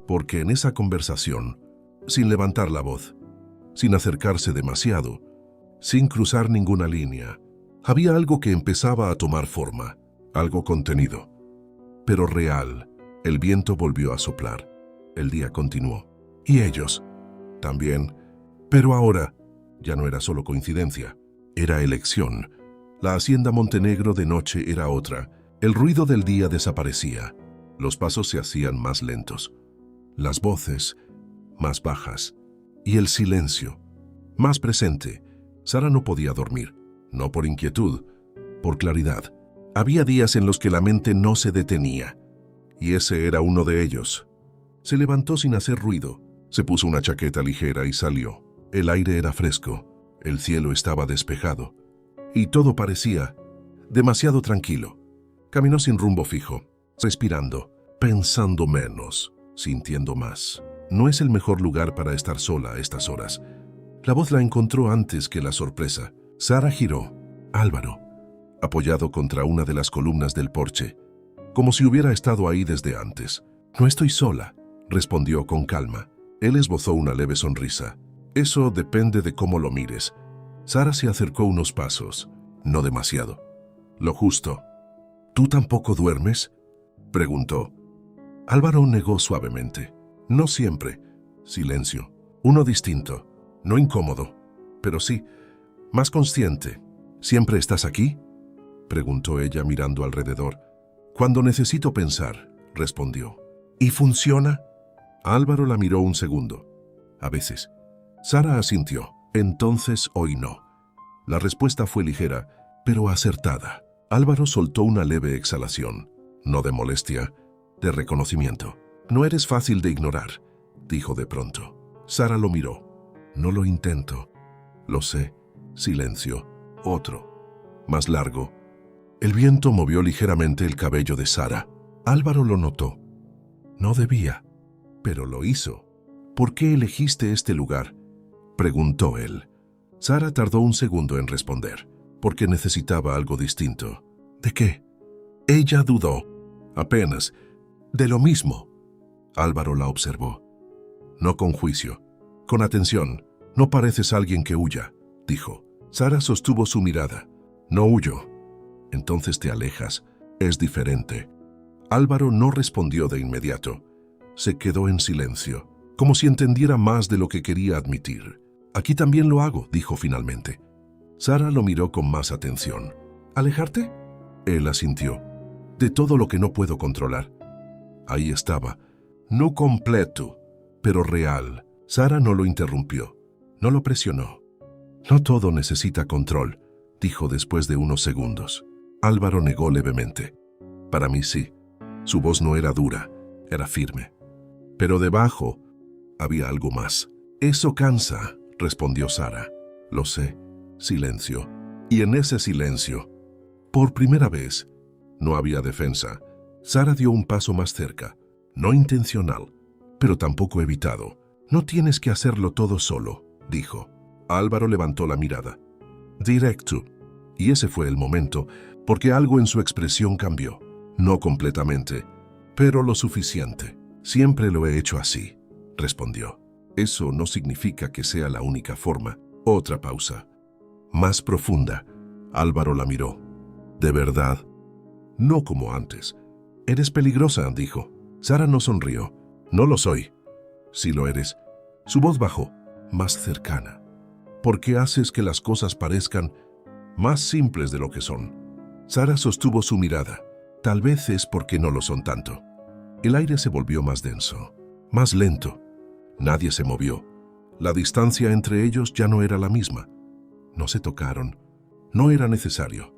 Porque en esa conversación, sin levantar la voz, sin acercarse demasiado, sin cruzar ninguna línea, había algo que empezaba a tomar forma, algo contenido, pero real. El viento volvió a soplar. El día continuó. Y ellos también. Pero ahora ya no era solo coincidencia, era elección. La hacienda Montenegro de noche era otra. El ruido del día desaparecía. Los pasos se hacían más lentos. Las voces más bajas. Y el silencio más presente. Sara no podía dormir, no por inquietud, por claridad. Había días en los que la mente no se detenía, y ese era uno de ellos. Se levantó sin hacer ruido, se puso una chaqueta ligera y salió. El aire era fresco, el cielo estaba despejado, y todo parecía demasiado tranquilo. Caminó sin rumbo fijo, respirando, pensando menos, sintiendo más. No es el mejor lugar para estar sola a estas horas. La voz la encontró antes que la sorpresa. Sara giró. Álvaro, apoyado contra una de las columnas del porche, como si hubiera estado ahí desde antes. No estoy sola, respondió con calma. Él esbozó una leve sonrisa. Eso depende de cómo lo mires. Sara se acercó unos pasos, no demasiado. Lo justo. ¿Tú tampoco duermes?, preguntó. Álvaro negó suavemente. No siempre. Silencio. Uno distinto. No incómodo, pero sí, más consciente. ¿Siempre estás aquí?, preguntó ella mirando alrededor. Cuando necesito pensar, respondió. ¿Y funciona? Álvaro la miró un segundo. A veces. Sara asintió. Entonces hoy no. La respuesta fue ligera, pero acertada. Álvaro soltó una leve exhalación, no de molestia, de reconocimiento. No eres fácil de ignorar, dijo de pronto. Sara lo miró. No lo intento. Lo sé. Silencio. Otro. Más largo. El viento movió ligeramente el cabello de Sara. Álvaro lo notó. No debía, pero lo hizo. ¿Por qué elegiste este lugar?, preguntó él. Sara tardó un segundo en responder. Porque necesitaba algo distinto. ¿De qué? Ella dudó. Apenas. De lo mismo. Álvaro la observó. No con juicio. Con atención. No pareces alguien que huya, dijo. Sara sostuvo su mirada. No huyo. Entonces te alejas. Es diferente. Álvaro no respondió de inmediato. Se quedó en silencio, como si entendiera más de lo que quería admitir. Aquí también lo hago, dijo finalmente. Sara lo miró con más atención. ¿Alejarte? Él asintió. De todo lo que no puedo controlar. Ahí estaba. No completo, pero real. Sara no lo interrumpió. No lo presionó. No todo necesita control, dijo después de unos segundos. Álvaro negó levemente. Para mí sí. Su voz no era dura, era firme. Pero debajo había algo más. Eso cansa, respondió Sara. Lo sé. Silencio. Y en ese silencio, por primera vez, no había defensa. Sara dio un paso más cerca. No intencional, pero tampoco evitado. No tienes que hacerlo todo solo, dijo. Álvaro levantó la mirada. Directo. Y ese fue el momento, porque algo en su expresión cambió. No completamente, pero lo suficiente. Siempre lo he hecho así, respondió. Eso no significa que sea la única forma. Otra pausa. Más profunda. Álvaro la miró. ¿De verdad? No como antes. Eres peligrosa, dijo. Sara no sonrió. No lo soy. Sí lo eres. Su voz bajó, más cercana. ¿Por qué haces que las cosas parezcan más simples de lo que son? Sara sostuvo su mirada. Tal vez es porque no lo son tanto. El aire se volvió más denso, más lento. Nadie se movió. La distancia entre ellos ya no era la misma. No se tocaron. No era necesario,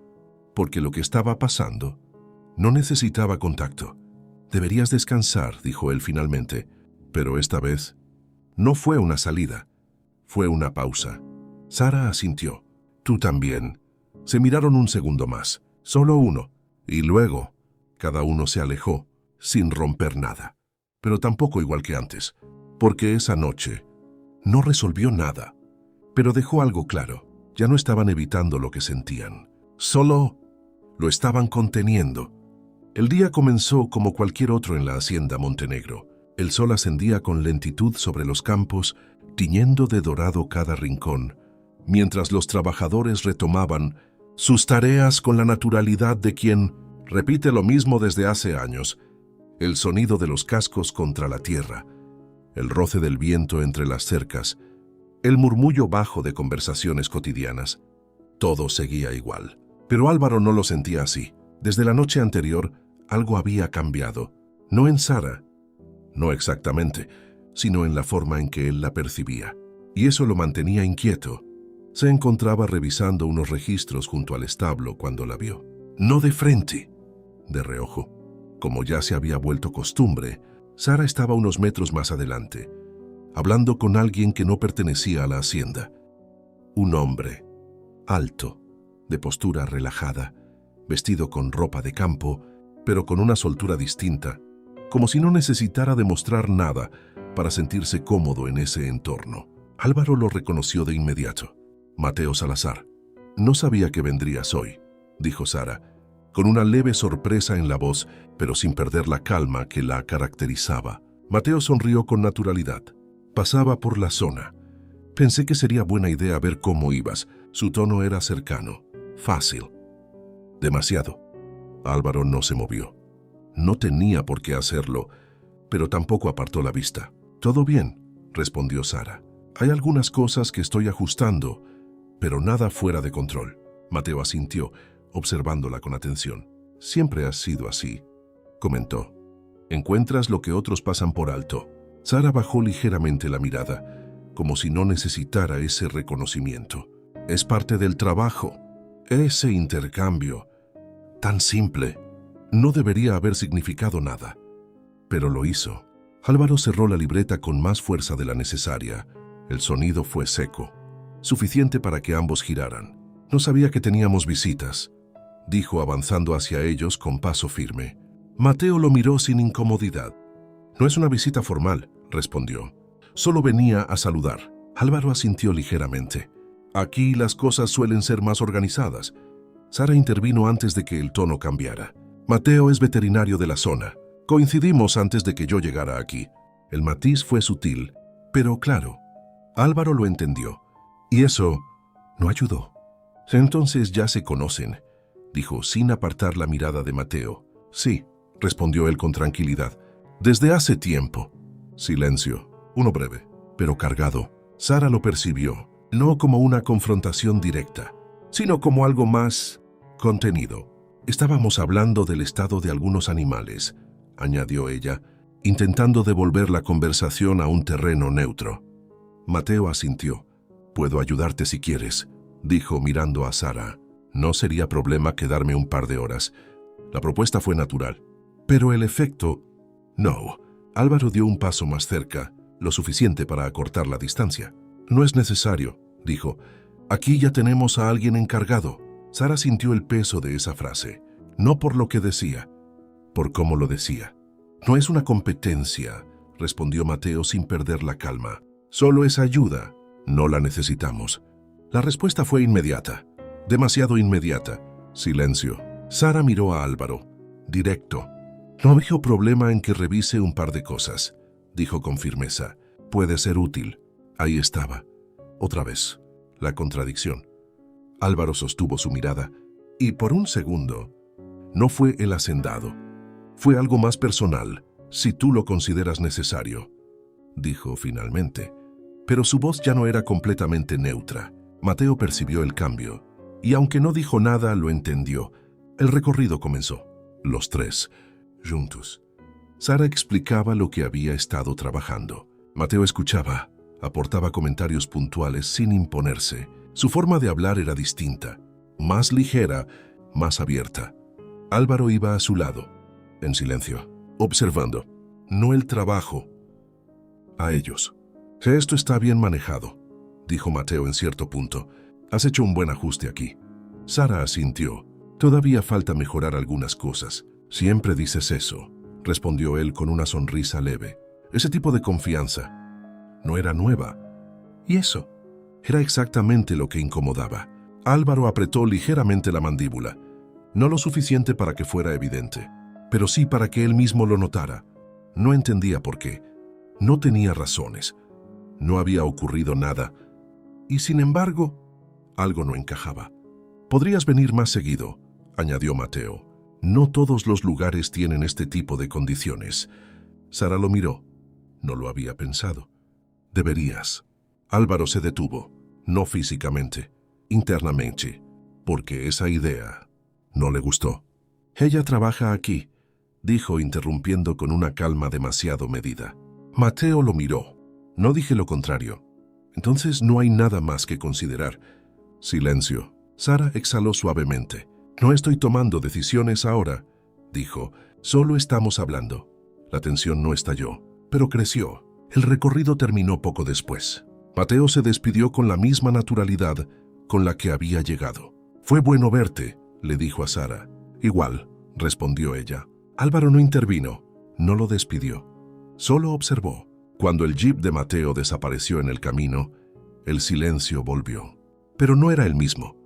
porque lo que estaba pasando no necesitaba contacto. Deberías descansar, dijo él finalmente, pero esta vez no fue una salida, fue una pausa. Sara asintió. Tú también. Se miraron un segundo más, solo uno, y luego cada uno se alejó, sin romper nada. Pero tampoco igual que antes, porque esa noche no resolvió nada, pero dejó algo claro. Ya no estaban evitando lo que sentían, solo lo estaban conteniendo. El día comenzó como cualquier otro en la hacienda Montenegro. El sol ascendía con lentitud sobre los campos, tiñendo de dorado cada rincón, mientras los trabajadores retomaban sus tareas con la naturalidad de quien repite lo mismo desde hace años. El sonido de los cascos contra la tierra, el roce del viento entre las cercas, el murmullo bajo de conversaciones cotidianas. Todo seguía igual. Pero Álvaro no lo sentía así. Desde la noche anterior, algo había cambiado. No en Sara, no exactamente, sino en la forma en que él la percibía. Y eso lo mantenía inquieto. Se encontraba revisando unos registros junto al establo cuando la vio. No de frente, de reojo. Como ya se había vuelto costumbre, Sara estaba unos metros más adelante, hablando con alguien que no pertenecía a la hacienda. Un hombre, alto, de postura relajada, vestido con ropa de campo, pero con una soltura distinta, como si no necesitara demostrar nada para sentirse cómodo en ese entorno. Álvaro lo reconoció de inmediato. Mateo Salazar. No sabía que vendrías hoy, dijo Sara, con una leve sorpresa en la voz, pero sin perder la calma que la caracterizaba. Mateo sonrió con naturalidad. Pasaba por la zona. Pensé que sería buena idea ver cómo ibas. Su tono era cercano, fácil. Demasiado. Álvaro no se movió. No tenía por qué hacerlo, pero tampoco apartó la vista. «Todo bien», respondió Sara. «Hay algunas cosas que estoy ajustando, pero nada fuera de control». Mateo asintió, observándola con atención. «Siempre has sido así», comentó. «Encuentras lo que otros pasan por alto». Sara bajó ligeramente la mirada, como si no necesitara ese reconocimiento. «Es parte del trabajo. Ese intercambio, tan simple, no debería haber significado nada». Pero lo hizo. Álvaro cerró la libreta con más fuerza de la necesaria. El sonido fue seco, suficiente para que ambos giraran. «No sabía que teníamos visitas», dijo avanzando hacia ellos con paso firme. Mateo lo miró sin incomodidad. «No es una visita formal», respondió. «Solo venía a saludar». Álvaro asintió ligeramente. «Aquí las cosas suelen ser más organizadas». Sara intervino antes de que el tono cambiara. «Mateo es veterinario de la zona. Coincidimos antes de que yo llegara aquí». El matiz fue sutil, pero claro. Álvaro lo entendió, y eso no ayudó. «Entonces ya se conocen», dijo sin apartar la mirada de Mateo. «Sí», respondió él con tranquilidad. «Desde hace tiempo». Silencio, uno breve, pero cargado. Sara lo percibió, no como una confrontación directa, sino como algo más contenido. «Estábamos hablando del estado de algunos animales», añadió ella, intentando devolver la conversación a un terreno neutro. Mateo asintió. «Puedo ayudarte si quieres», dijo mirando a Sara. «No sería problema quedarme un par de horas». La propuesta fue natural, pero el efecto, no. Álvaro dio un paso más cerca, lo suficiente para acortar la distancia. «No es necesario», dijo. «Aquí ya tenemos a alguien encargado». Sara sintió el peso de esa frase, no por lo que decía, por cómo lo decía. «No es una competencia», respondió Mateo sin perder la calma. «Solo es ayuda. No la necesitamos». La respuesta fue inmediata, demasiado inmediata. Silencio. Sara miró a Álvaro, directo. «No veo problema en que revise un par de cosas», dijo con firmeza. «Puede ser útil». Ahí estaba. Otra vez, la contradicción. Álvaro sostuvo su mirada, y por un segundo, no fue el hacendado. «Fue algo más personal, si tú lo consideras necesario», dijo finalmente. Pero su voz ya no era completamente neutra. Mateo percibió el cambio, y aunque no dijo nada, lo entendió. El recorrido comenzó. Los tres, juntos. Sara explicaba lo que había estado trabajando. Mateo escuchaba, aportaba comentarios puntuales sin imponerse. Su forma de hablar era distinta, más ligera, más abierta. Álvaro iba a su lado, en silencio, observando, no el trabajo, a ellos. «Esto está bien manejado», dijo Mateo en cierto punto. Has hecho un buen ajuste aquí. Sara asintió. Todavía falta mejorar algunas cosas. Siempre dices eso, respondió él con una sonrisa leve. Ese tipo de confianza no era nueva. Y eso era exactamente lo que incomodaba. Álvaro apretó ligeramente la mandíbula. No lo suficiente para que fuera evidente, pero sí para que él mismo lo notara. No entendía por qué. No tenía razones. No había ocurrido nada. Y sin embargo, algo no encajaba. Podrías venir más seguido, añadió Mateo. No todos los lugares tienen este tipo de condiciones. Sara lo miró. No lo había pensado. Deberías. Álvaro se detuvo, no físicamente, internamente, porque esa idea no le gustó. Ella trabaja aquí, dijo interrumpiendo con una calma demasiado medida. Mateo lo miró. No dije lo contrario. Entonces no hay nada más que considerar. Silencio. Sara exhaló suavemente. No estoy tomando decisiones ahora, dijo. Solo estamos hablando. La tensión no estalló, pero creció. El recorrido terminó poco después. Mateo se despidió con la misma naturalidad con la que había llegado. Fue bueno verte, le dijo a Sara. Igual, respondió ella. Álvaro no intervino, no lo despidió. Solo observó. Cuando el jeep de Mateo desapareció en el camino, el silencio volvió. Pero no era el mismo.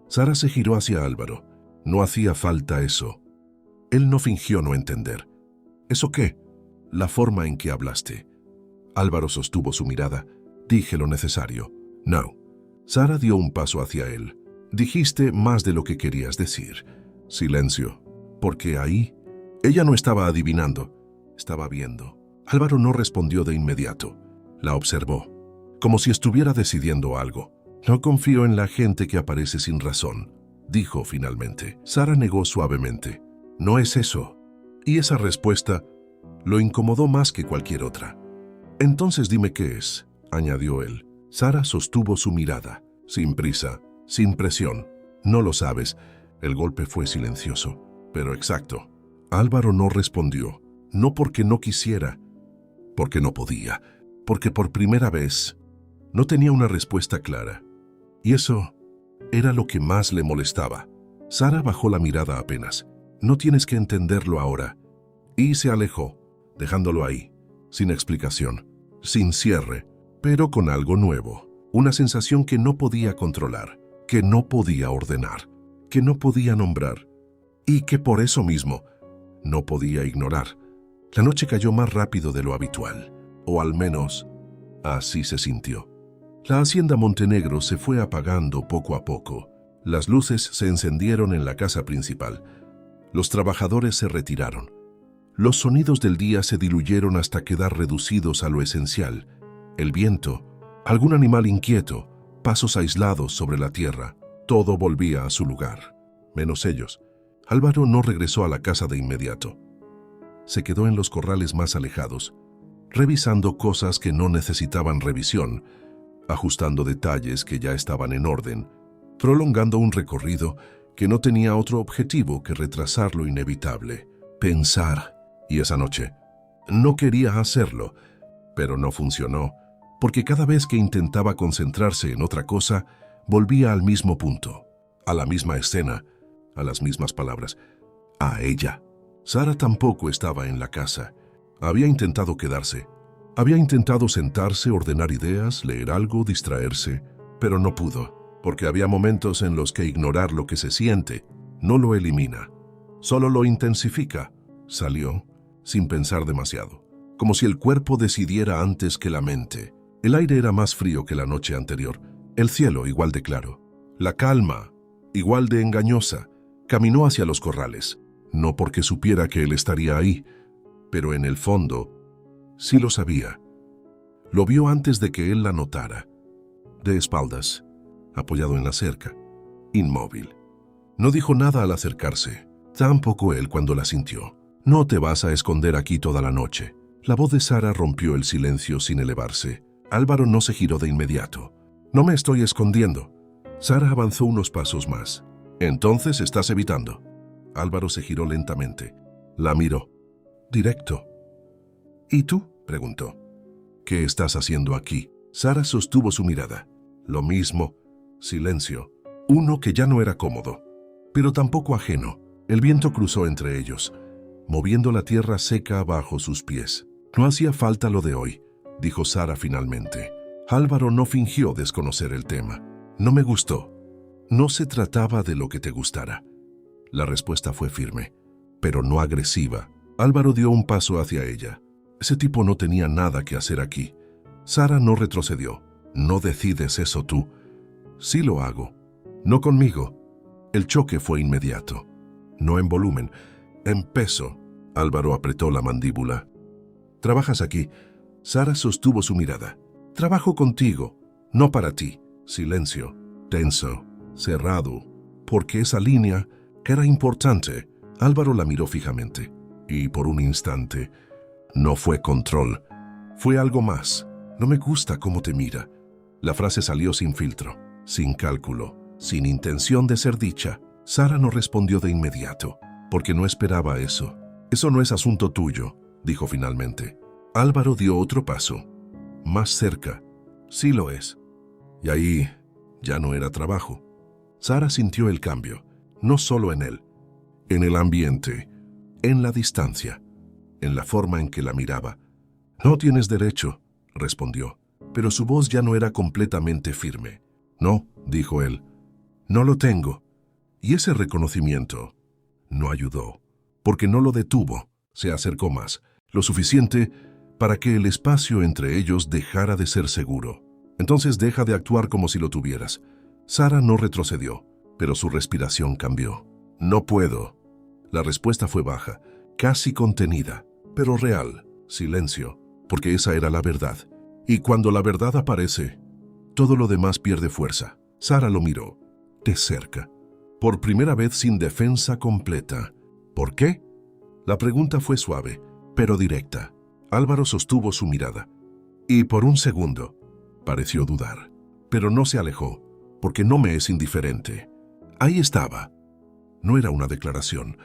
Sara se giró hacia Álvaro. No hacía falta eso. Él no fingió no entender. ¿Eso qué? La forma en que hablaste. Álvaro sostuvo su mirada. Dije lo necesario. No. Sara dio un paso hacia él. Dijiste más de lo que querías decir. Silencio. Porque ahí, ella no estaba adivinando. Estaba viendo. Álvaro no respondió de inmediato. La observó, como si estuviera decidiendo algo. No confío en la gente que aparece sin razón, dijo finalmente. Sara negó suavemente. No es eso. Y esa respuesta lo incomodó más que cualquier otra. Entonces dime qué es, añadió él. Sara sostuvo su mirada, sin prisa, sin presión. No lo sabes. El golpe fue silencioso, pero exacto. Álvaro no respondió, no porque no quisiera, porque no podía, porque por primera vez no tenía una respuesta clara. Y eso era lo que más le molestaba. Sara bajó la mirada apenas. No tienes que entenderlo ahora. Y se alejó, dejándolo ahí, sin explicación, sin cierre, pero con algo nuevo. Una sensación que no podía controlar, que no podía ordenar, que no podía nombrar, y que por eso mismo no podía ignorar. La noche cayó más rápido de lo habitual, o al menos así se sintió. La hacienda Montenegro se fue apagando poco a poco. Las luces se encendieron en la casa principal. Los trabajadores se retiraron. Los sonidos del día se diluyeron hasta quedar reducidos a lo esencial. El viento, algún animal inquieto, pasos aislados sobre la tierra. Todo volvía a su lugar, menos ellos. Álvaro no regresó a la casa de inmediato. Se quedó en los corrales más alejados, revisando cosas que no necesitaban revisión, ajustando detalles que ya estaban en orden, prolongando un recorrido que no tenía otro objetivo que retrasar lo inevitable, pensar. Y esa noche no quería hacerlo, pero no funcionó, porque cada vez que intentaba concentrarse en otra cosa, volvía al mismo punto, a la misma escena, a las mismas palabras, a ella. Sara tampoco estaba en la casa. Había intentado quedarse. Había intentado sentarse, ordenar ideas, leer algo, distraerse, pero no pudo, porque había momentos en los que ignorar lo que se siente no lo elimina, solo lo intensifica. Salió, sin pensar demasiado, como si el cuerpo decidiera antes que la mente. El aire era más frío que la noche anterior, el cielo igual de claro, la calma igual de engañosa. Caminó hacia los corrales, no porque supiera que él estaría ahí, pero en el fondo sí lo sabía. Lo vio antes de que él la notara, de espaldas, apoyado en la cerca, inmóvil. No dijo nada al acercarse, tampoco él cuando la sintió. No te vas a esconder aquí toda la noche. La voz de Sara rompió el silencio sin elevarse. Álvaro no se giró de inmediato. No me estoy escondiendo. Sara avanzó unos pasos más. Entonces estás evitando. Álvaro se giró lentamente. La miró. Directo. ¿Y tú?, preguntó. ¿Qué estás haciendo aquí? Sara sostuvo su mirada. Lo mismo. Silencio. Uno que ya no era cómodo, pero tampoco ajeno. El viento cruzó entre ellos, moviendo la tierra seca bajo sus pies. No hacía falta lo de hoy, dijo Sara finalmente. Álvaro no fingió desconocer el tema. No me gustó. No se trataba de lo que te gustara. La respuesta fue firme, pero no agresiva. Álvaro dio un paso hacia ella. Ese tipo no tenía nada que hacer aquí. Sara no retrocedió. No decides eso tú. Sí lo hago. No conmigo. El choque fue inmediato. No en volumen, en peso. Álvaro apretó la mandíbula. ¿Trabajas aquí? Sara sostuvo su mirada. Trabajo contigo, no para ti. Silencio, tenso, cerrado. Porque esa línea, que era importante, Álvaro la miró fijamente. Y por un instante, no fue control. Fue algo más. No me gusta cómo te mira. La frase salió sin filtro, sin cálculo, sin intención de ser dicha. Sara no respondió de inmediato, porque no esperaba eso. Eso no es asunto tuyo, dijo finalmente. Álvaro dio otro paso. Más cerca. Sí lo es. Y ahí ya no era trabajo. Sara sintió el cambio, no solo en él, en el ambiente, en la distancia, en la forma en que la miraba. No tienes derecho, respondió, pero su voz ya no era completamente firme. No, dijo él, no lo tengo. Y ese reconocimiento no ayudó, porque no lo detuvo. Se acercó más, lo suficiente para que el espacio entre ellos dejara de ser seguro. Entonces deja de actuar como si lo tuvieras. Sara no retrocedió, pero su respiración cambió. No puedo. La respuesta fue baja, casi contenida, pero real. Silencio, porque esa era la verdad. Y cuando la verdad aparece, todo lo demás pierde fuerza. Sara lo miró, de cerca, por primera vez sin defensa completa. ¿Por qué? La pregunta fue suave, pero directa. Álvaro sostuvo su mirada. Y por un segundo, pareció dudar. Pero no se alejó, porque no me es indiferente. Ahí estaba. No era una declaración,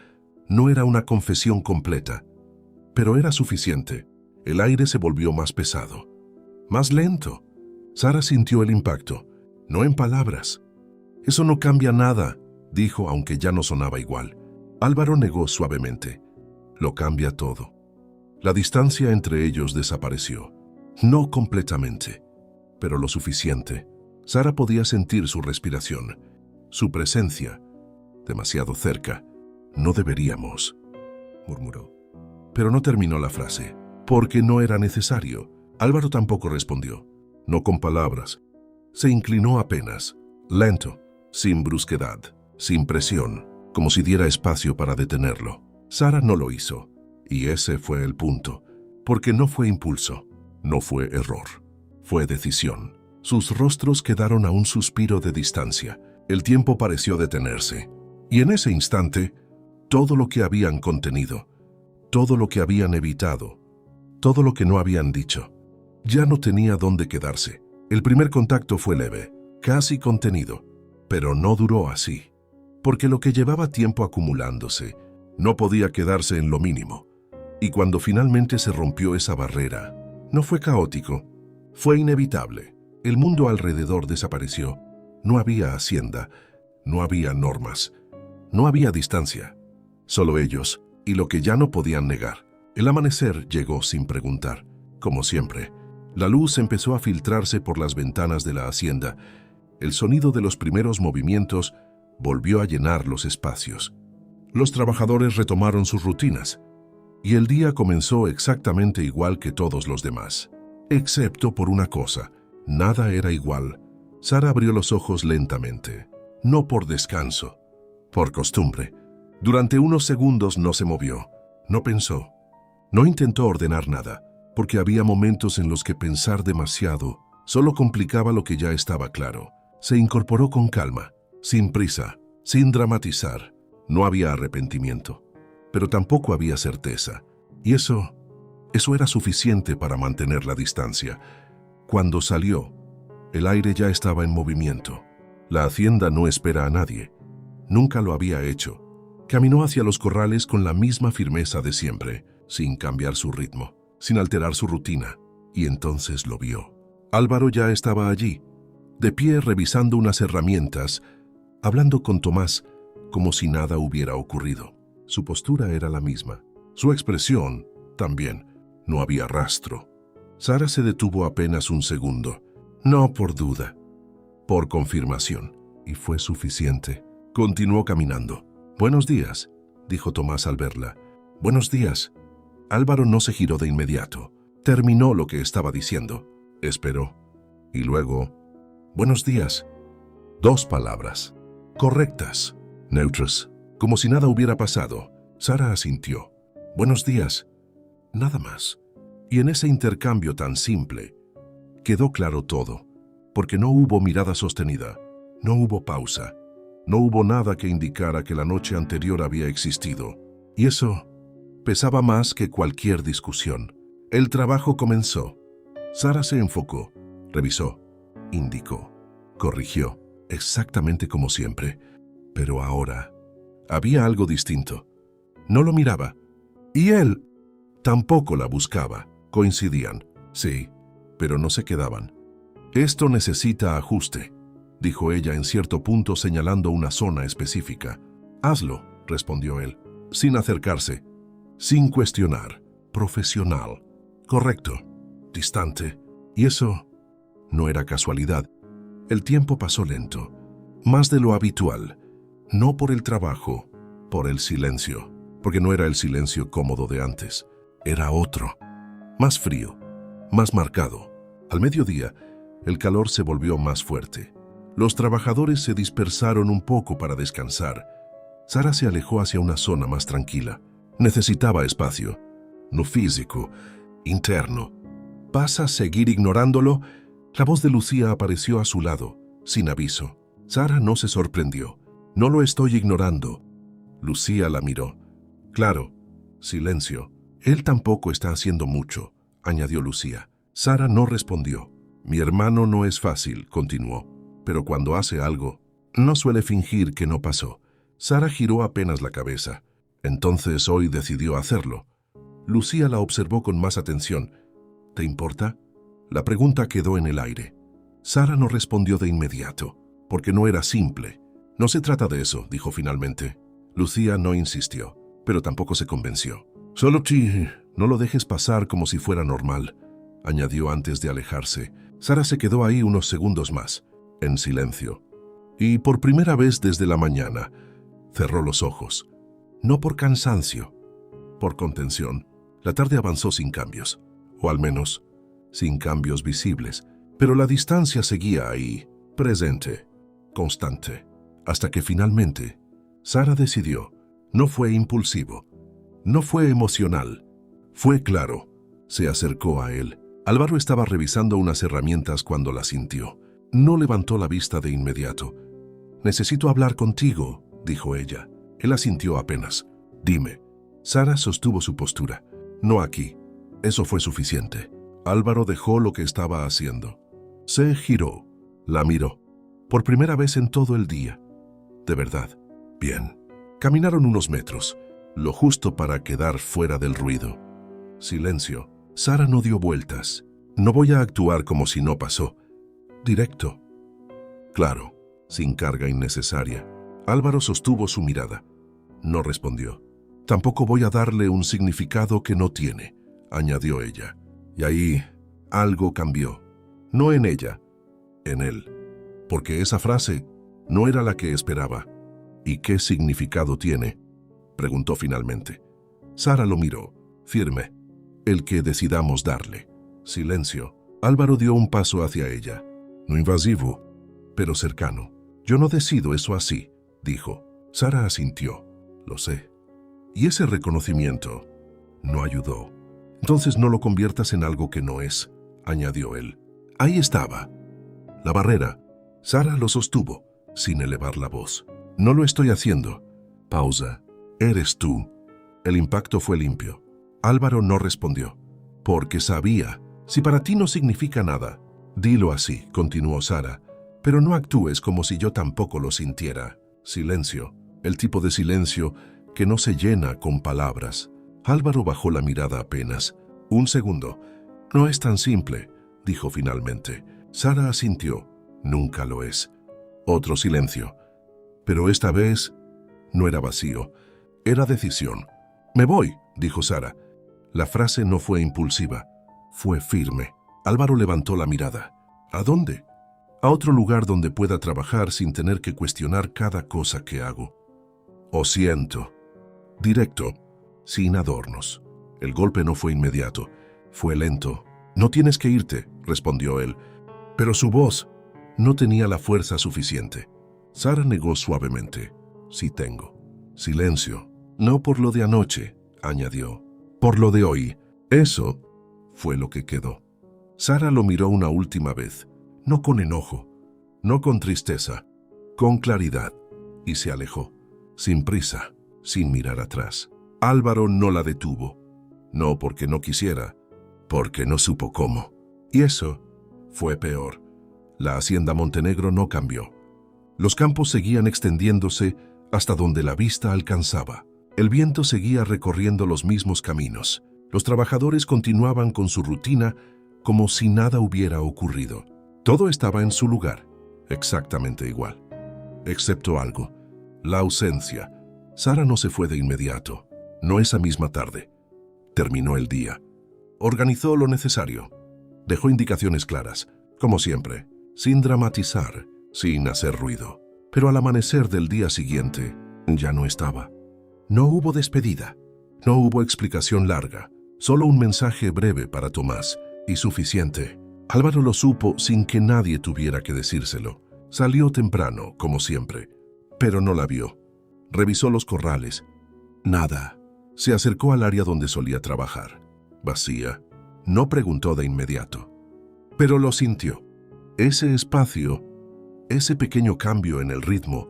no era una confesión completa, pero era suficiente. El aire se volvió más pesado, más lento. Sara sintió el impacto, no en palabras. Eso no cambia nada, dijo, aunque ya no sonaba igual. Álvaro negó suavemente. Lo cambia todo. La distancia entre ellos desapareció. No completamente, pero lo suficiente. Sara podía sentir su respiración, su presencia, demasiado cerca. No deberíamos, murmuró. Pero no terminó la frase, porque no era necesario. Álvaro tampoco respondió, no con palabras. Se inclinó apenas, lento, sin brusquedad, sin presión, como si diera espacio para detenerlo. Sara no lo hizo, y ese fue el punto, porque no fue impulso, no fue error, fue decisión. Sus rostros quedaron a un suspiro de distancia. El tiempo pareció detenerse, y en ese instante, todo lo que habían contenido, todo lo que habían evitado, todo lo que no habían dicho, ya no tenía dónde quedarse. El primer contacto fue leve, casi contenido, pero no duró así, porque lo que llevaba tiempo acumulándose no podía quedarse en lo mínimo. Y cuando finalmente se rompió esa barrera, no fue caótico, fue inevitable. El mundo alrededor desapareció. No había hacienda, no había normas, no había distancia. Solo ellos y lo que ya no podían negar. El amanecer llegó sin preguntar, como siempre. La luz empezó a filtrarse por las ventanas de la hacienda. El sonido de los primeros movimientos volvió a llenar los espacios. Los trabajadores retomaron sus rutinas, y el día comenzó exactamente igual que todos los demás. Excepto por una cosa, nada era igual. Sara abrió los ojos lentamente, no por descanso, por costumbre. Durante unos segundos no se movió, no pensó, no intentó ordenar nada, porque había momentos en los que pensar demasiado solo complicaba lo que ya estaba claro. Se incorporó con calma, sin prisa, sin dramatizar. No había arrepentimiento, pero tampoco había certeza. Y eso era suficiente para mantener la distancia. Cuando salió, el aire ya estaba en movimiento. La hacienda no espera a nadie. Nunca lo había hecho. Caminó hacia los corrales con la misma firmeza de siempre, sin cambiar su ritmo, sin alterar su rutina. Y entonces lo vio. Álvaro ya estaba allí, de pie revisando unas herramientas, hablando con Tomás como si nada hubiera ocurrido. Su postura era la misma. Su expresión, también. No había rastro. Sara se detuvo apenas un segundo. No por duda, por confirmación. Y fue suficiente. Continuó caminando. «Buenos días», dijo Tomás al verla. «Buenos días». Álvaro no se giró de inmediato. Terminó lo que estaba diciendo. Esperó. Y luego, «Buenos días». 2 palabras. Correctas. Neutras. Como si nada hubiera pasado. Sara asintió. «Buenos días». Nada más. Y en ese intercambio tan simple, quedó claro todo. Porque no hubo mirada sostenida. No hubo pausa. No hubo nada que indicara que la noche anterior había existido. Y eso pesaba más que cualquier discusión. El trabajo comenzó. Sara se enfocó, revisó, indicó, corrigió, exactamente como siempre. Pero ahora había algo distinto. No lo miraba. Y él tampoco la buscaba. Coincidían, sí, pero no se quedaban. «Esto necesita ajuste», dijo ella en cierto punto señalando una zona específica. «Hazlo», respondió él, sin acercarse, sin cuestionar, profesional, correcto, distante. Y eso no era casualidad. El tiempo pasó lento, más de lo habitual, no por el trabajo, por el silencio, porque no era el silencio cómodo de antes, era otro, más frío, más marcado. Al mediodía, el calor se volvió más fuerte. Los trabajadores se dispersaron un poco para descansar. Sara se alejó hacia una zona más tranquila. Necesitaba espacio, no físico, interno. ¿Vas a seguir ignorándolo? La voz de Lucía apareció a su lado, sin aviso. Sara no se sorprendió. «No lo estoy ignorando». Lucía la miró. «Claro». Silencio. «Él tampoco está haciendo mucho», añadió Lucía. Sara no respondió. «Mi hermano no es fácil», continuó, «pero cuando hace algo, no suele fingir que no pasó». Sara giró apenas la cabeza. «Entonces hoy decidió hacerlo». Lucía la observó con más atención. «¿Te importa?» La pregunta quedó en el aire. Sara no respondió de inmediato, porque no era simple. «No se trata de eso», dijo finalmente. Lucía no insistió, pero tampoco se convenció. «Solo no lo dejes pasar como si fuera normal», añadió antes de alejarse. Sara se quedó ahí unos segundos más, en silencio. Y por primera vez desde la mañana, cerró los ojos. No por cansancio, por contención. La tarde avanzó sin cambios, o al menos, sin cambios visibles. Pero la distancia seguía ahí, presente, constante, hasta que finalmente, Sara decidió. No fue impulsivo, no fue emocional, fue claro. Se acercó a él. Álvaro estaba revisando unas herramientas cuando la sintió. No levantó la vista de inmediato. «Necesito hablar contigo», dijo ella. Él asintió apenas. «Dime». Sara sostuvo su postura. «No aquí». Eso fue suficiente. Álvaro dejó lo que estaba haciendo. Se giró. La miró. Por primera vez en todo el día. De verdad. Bien. Caminaron unos metros, lo justo para quedar fuera del ruido. Silencio. Sara no dio vueltas. «No voy a actuar como si no pasó». Directo. Claro, sin carga innecesaria. Álvaro sostuvo su mirada. No respondió. «Tampoco voy a darle un significado que no tiene», añadió ella. Y ahí algo cambió. No en ella, en él. Porque esa frase no era la que esperaba. «¿Y qué significado tiene?», preguntó finalmente. Sara lo miró, firme. «El que decidamos darle». Silencio. Álvaro dio un paso hacia ella. No invasivo, pero cercano. «Yo no decido eso así», dijo. Sara asintió. «Lo sé». Y ese reconocimiento no ayudó. «Entonces no lo conviertas en algo que no es», añadió él. Ahí estaba. La barrera. Sara lo sostuvo, sin elevar la voz. «No lo estoy haciendo». Pausa. «Eres tú». El impacto fue limpio. Álvaro no respondió. «Porque sabía. Si para ti no significa nada, dilo así», continuó Sara. «Pero no actúes como si yo tampoco lo sintiera». Silencio. El tipo de silencio que no se llena con palabras. Álvaro bajó la mirada apenas. «Un segundo». «No es tan simple», dijo finalmente. Sara asintió. Nunca lo es. Otro silencio. Pero esta vez no era vacío, era decisión. «Me voy», dijo Sara. La frase no fue impulsiva, fue firme. Álvaro levantó la mirada. «¿A dónde?» «A otro lugar donde pueda trabajar sin tener que cuestionar cada cosa que hago». «Oh, siento». Directo, sin adornos. El golpe no fue inmediato, fue lento. «No tienes que irte», respondió él. Pero su voz no tenía la fuerza suficiente. Sara negó suavemente. «Sí tengo». Silencio. «No por lo de anoche», añadió. «Por lo de hoy». Eso fue lo que quedó. Sara lo miró una última vez, no con enojo, no con tristeza, con claridad, y se alejó, sin prisa, sin mirar atrás. Álvaro no la detuvo, no porque no quisiera, porque no supo cómo. Y eso fue peor. La hacienda Montenegro no cambió. Los campos seguían extendiéndose hasta donde la vista alcanzaba. El viento seguía recorriendo los mismos caminos. Los trabajadores continuaban con su rutina como si nada hubiera ocurrido. Todo estaba en su lugar, exactamente igual. Excepto algo, la ausencia. Sara no se fue de inmediato, no esa misma tarde. Terminó el día. Organizó lo necesario. Dejó indicaciones claras, como siempre, sin dramatizar, sin hacer ruido. Pero al amanecer del día siguiente, ya no estaba. No hubo despedida, no hubo explicación larga, solo un mensaje breve para Tomás, y suficiente. Álvaro lo supo sin que nadie tuviera que decírselo. Salió temprano, como siempre, pero no la vio. Revisó los corrales. Nada. Se acercó al área donde solía trabajar. Vacía. No preguntó de inmediato, pero lo sintió. Ese espacio, ese pequeño cambio en el ritmo,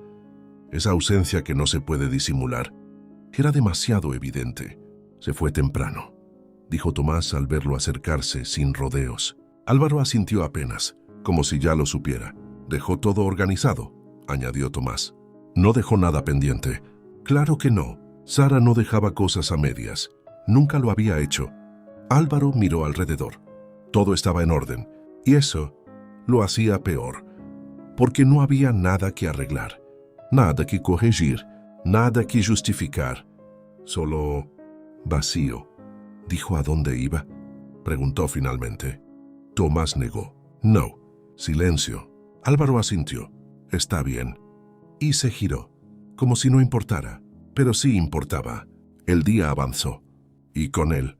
esa ausencia que no se puede disimular, era demasiado evidente. Se fue temprano, dijo Tomás al verlo acercarse sin rodeos. Álvaro asintió apenas, como si ya lo supiera. «Dejó todo organizado», añadió Tomás. «No dejó nada pendiente». Claro que no. Sara no dejaba cosas a medias. Nunca lo había hecho. Álvaro miró alrededor. Todo estaba en orden, y eso lo hacía peor, porque no había nada que arreglar, nada que corregir, nada que justificar. Solo vacío. ¿Dijo a dónde iba?, preguntó finalmente. Tomás negó. «No». Silencio. Álvaro asintió. «Está bien». Y se giró, como si no importara, pero sí importaba. El día avanzó, y con él,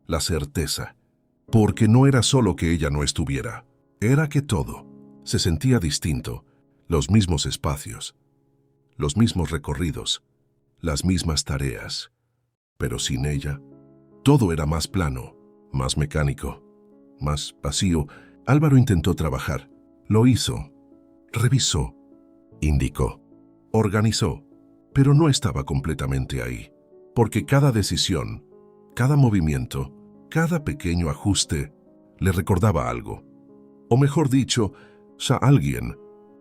la certeza. Porque no era solo que ella no estuviera, era que todo se sentía distinto, los mismos espacios, los mismos recorridos, las mismas tareas. Pero sin ella, todo era más plano, más mecánico, más vacío. Álvaro intentó trabajar. Lo hizo. Revisó. Indicó. Organizó. Pero no estaba completamente ahí. Porque cada decisión, cada movimiento, cada pequeño ajuste le recordaba algo. O mejor dicho, a alguien.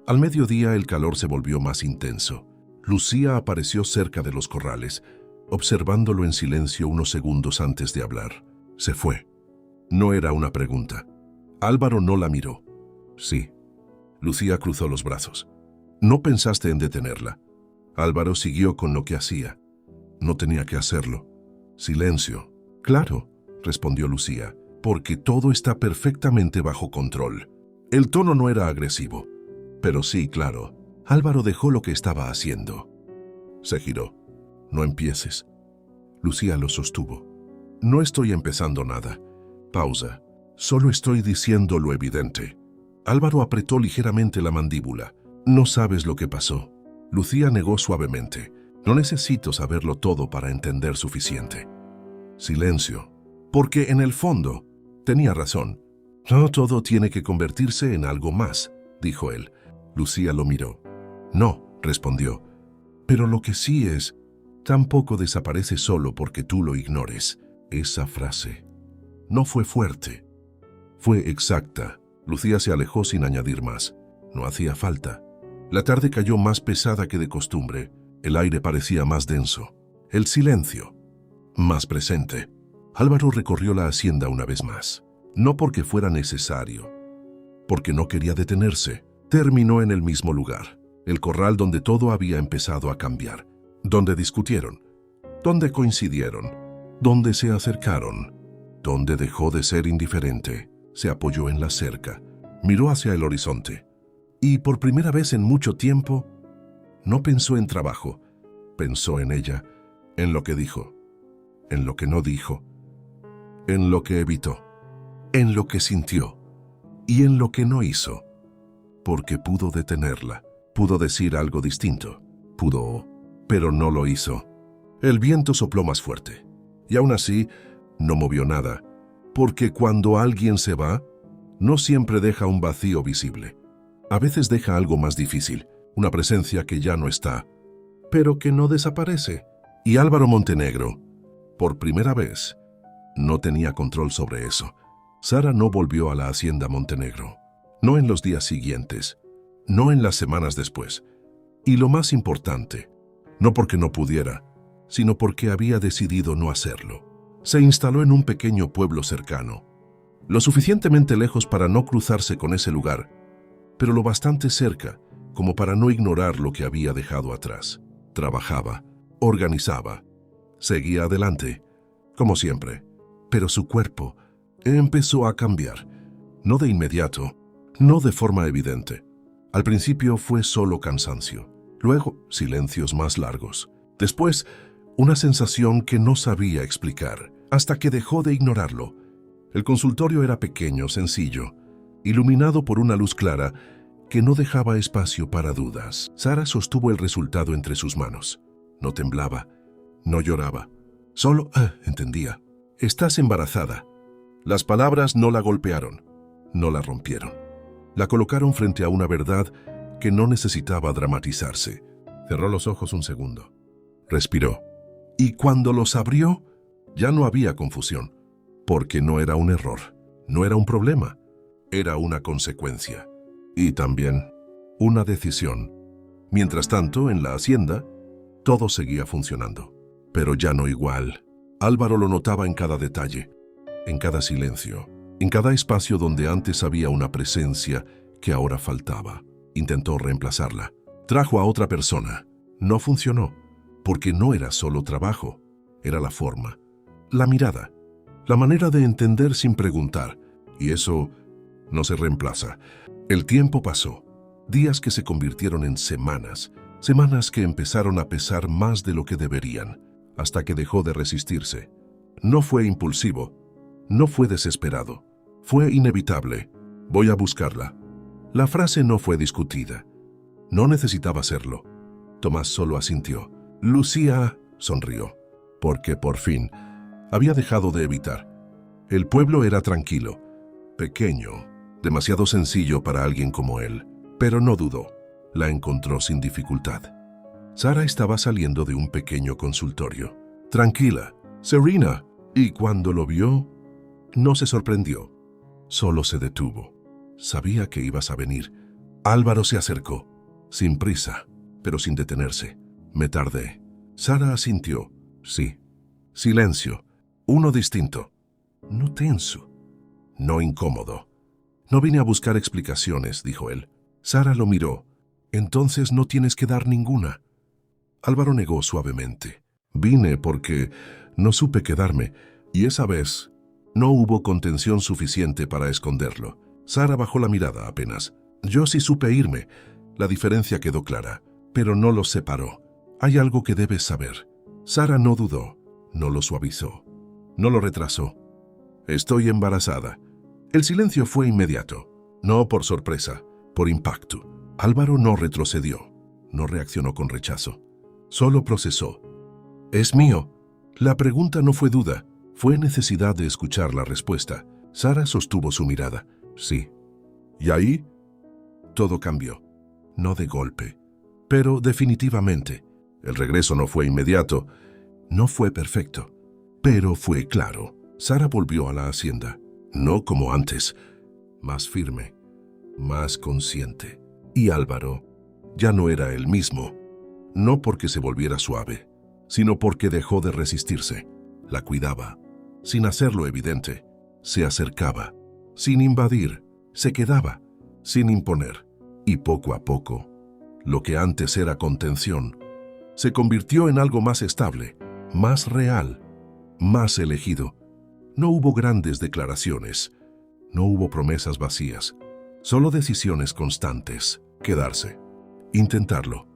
Al mediodía el calor se volvió más intenso. Lucía apareció cerca de los corrales, observándolo en silencio unos segundos antes de hablar. Se fue. No era una pregunta. Álvaro no la miró. Sí. Lucía cruzó los brazos. «No pensaste en detenerla». Álvaro siguió con lo que hacía. No tenía que hacerlo. Silencio. «Claro», respondió Lucía, «porque todo está perfectamente bajo control». El tono no era agresivo, pero sí claro. Álvaro dejó lo que estaba haciendo. Se giró. «No empieces». Lucía lo sostuvo. «No estoy empezando nada». Pausa. «Solo estoy diciendo lo evidente». Álvaro apretó ligeramente la mandíbula. «No sabes lo que pasó». Lucía negó suavemente. «No necesito saberlo todo para entender suficiente». Silencio. Porque en el fondo tenía razón. «No todo tiene que convertirse en algo más», dijo él. Lucía lo miró. «No», respondió. «Pero lo que sí es, tampoco desaparece solo porque tú lo ignores». Esa frase no fue fuerte. Fue exacta. Lucía se alejó sin añadir más. No hacía falta. La tarde cayó más pesada que de costumbre. El aire parecía más denso. El silencio, más presente. Álvaro recorrió la hacienda una vez más. No porque fuera necesario, porque no quería detenerse. Terminó en el mismo lugar, el corral donde todo había empezado a cambiar, donde discutieron, donde coincidieron, donde se acercaron, donde dejó de ser indiferente, se apoyó en la cerca, miró hacia el horizonte y por primera vez en mucho tiempo no pensó en trabajo, pensó en ella, en lo que dijo, en lo que no dijo, en lo que evitó, en lo que sintió y en lo que no hizo, porque pudo detenerla, pudo decir algo distinto, pudo, pero no lo hizo. El viento sopló más fuerte y aún así no movió nada, porque cuando alguien se va, no siempre deja un vacío visible. A veces deja algo más difícil, una presencia que ya no está, pero que no desaparece. Y Álvaro Montenegro, por primera vez, no tenía control sobre eso. Sara no volvió a la hacienda Montenegro, no en los días siguientes, no en las semanas después. Y lo más importante, no porque no pudiera, sino porque había decidido no hacerlo. Se instaló en un pequeño pueblo cercano, lo suficientemente lejos para no cruzarse con ese lugar, pero lo bastante cerca como para no ignorar lo que había dejado atrás. Trabajaba, organizaba, seguía adelante, como siempre, pero su cuerpo empezó a cambiar, no de inmediato, no de forma evidente. Al principio fue solo cansancio, luego silencios más largos, después una sensación que no sabía explicar, hasta que dejó de ignorarlo. El consultorio era pequeño, sencillo, iluminado por una luz clara que no dejaba espacio para dudas. Sara sostuvo el resultado entre sus manos. No temblaba, no lloraba, solo entendía. Estás embarazada. Las palabras no la golpearon, no la rompieron. La colocaron frente a una verdad que no necesitaba dramatizarse. Cerró los ojos un segundo. Respiró. Y cuando los abrió, ya no había confusión, porque no era un error, no era un problema, era una consecuencia. Y también una decisión. Mientras tanto, en la hacienda, todo seguía funcionando, pero ya no igual. Álvaro lo notaba en cada detalle, en cada silencio, en cada espacio donde antes había una presencia que ahora faltaba. Intentó reemplazarla. Trajo a otra persona. No funcionó, porque no era solo trabajo, era la forma, la mirada, la manera de entender sin preguntar, y eso no se reemplaza. El tiempo pasó, días que se convirtieron en semanas, semanas que empezaron a pesar más de lo que deberían, hasta que dejó de resistirse. No fue impulsivo, no fue desesperado, fue inevitable. Voy a buscarla. La frase no fue discutida, no necesitaba serlo. Tomás solo asintió. Lucía sonrió, porque por fin había dejado de evitar. El pueblo era tranquilo, pequeño, demasiado sencillo para alguien como él, pero no dudó. La encontró sin dificultad. Sara estaba saliendo de un pequeño consultorio. Tranquila, serena, y cuando lo vio, no se sorprendió, solo se detuvo. Sabía que ibas a venir. Álvaro se acercó, sin prisa, pero sin detenerse. Me tardé. Sara asintió. Sí. Silencio. Uno distinto. No tenso. No incómodo. No vine a buscar explicaciones, dijo él. Sara lo miró. Entonces no tienes que dar ninguna. Álvaro negó suavemente. Vine porque no supe quedarme, y esa vez no hubo contención suficiente para esconderlo. Sara bajó la mirada apenas. Yo sí supe irme. La diferencia quedó clara, pero no los separó. Hay algo que debes saber. Sara no dudó, no lo suavizó, no lo retrasó. Estoy embarazada. El silencio fue inmediato, no por sorpresa, por impacto. Álvaro no retrocedió, no reaccionó con rechazo, solo procesó. Es mío. La pregunta no fue duda, fue necesidad de escuchar la respuesta. Sara sostuvo su mirada. Sí. ¿Y ahí? Todo cambió, no de golpe, pero definitivamente. El regreso no fue inmediato, no fue perfecto, pero fue claro. Sara volvió a la hacienda, no como antes, más firme, más consciente. Y Álvaro ya no era el mismo, no porque se volviera suave, sino porque dejó de resistirse. La cuidaba, sin hacerlo evidente, se acercaba, sin invadir, se quedaba, sin imponer. Y poco a poco, lo que antes era contención, se convirtió en algo más estable, más real, más elegido. No hubo grandes declaraciones, no hubo promesas vacías, solo decisiones constantes. Quedarse, intentarlo,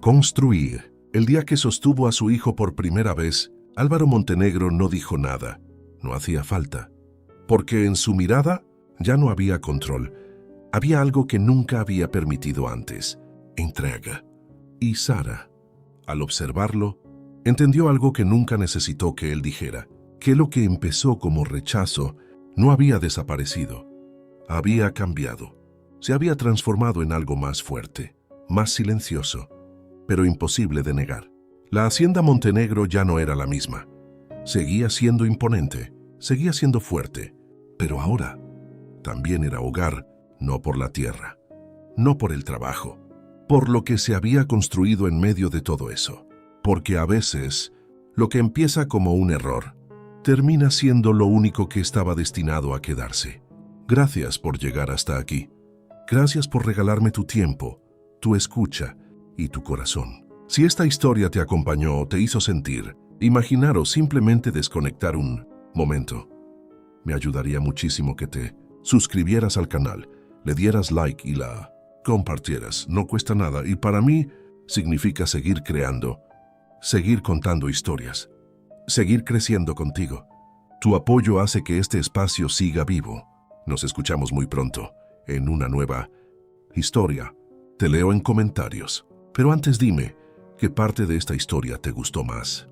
construir. El día que sostuvo a su hijo por primera vez, Álvaro Montenegro no dijo nada. No hacía falta, porque en su mirada ya no había control. Había algo que nunca había permitido antes: entrega. Y Sara, al observarlo, entendió algo que nunca necesitó que él dijera: que lo que empezó como rechazo no había desaparecido, había cambiado. Se había transformado en algo más fuerte, más silencioso, pero imposible de negar. La hacienda Montenegro ya no era la misma. Seguía siendo imponente, seguía siendo fuerte, pero ahora también era hogar, no por la tierra, no por el trabajo, por lo que se había construido en medio de todo eso. Porque a veces, lo que empieza como un error, termina siendo lo único que estaba destinado a quedarse. Gracias por llegar hasta aquí. Gracias por regalarme tu tiempo, tu escucha y tu corazón. Si esta historia te acompañó o te hizo sentir, imaginar o simplemente desconectar un momento, me ayudaría muchísimo que te suscribieras al canal, le dieras like y la compartieras. No cuesta nada y para mí significa seguir creando, seguir contando historias, seguir creciendo contigo. Tu apoyo hace que este espacio siga vivo. Nos escuchamos muy pronto en una nueva historia. Te leo en comentarios. Pero antes dime, ¿qué parte de esta historia te gustó más?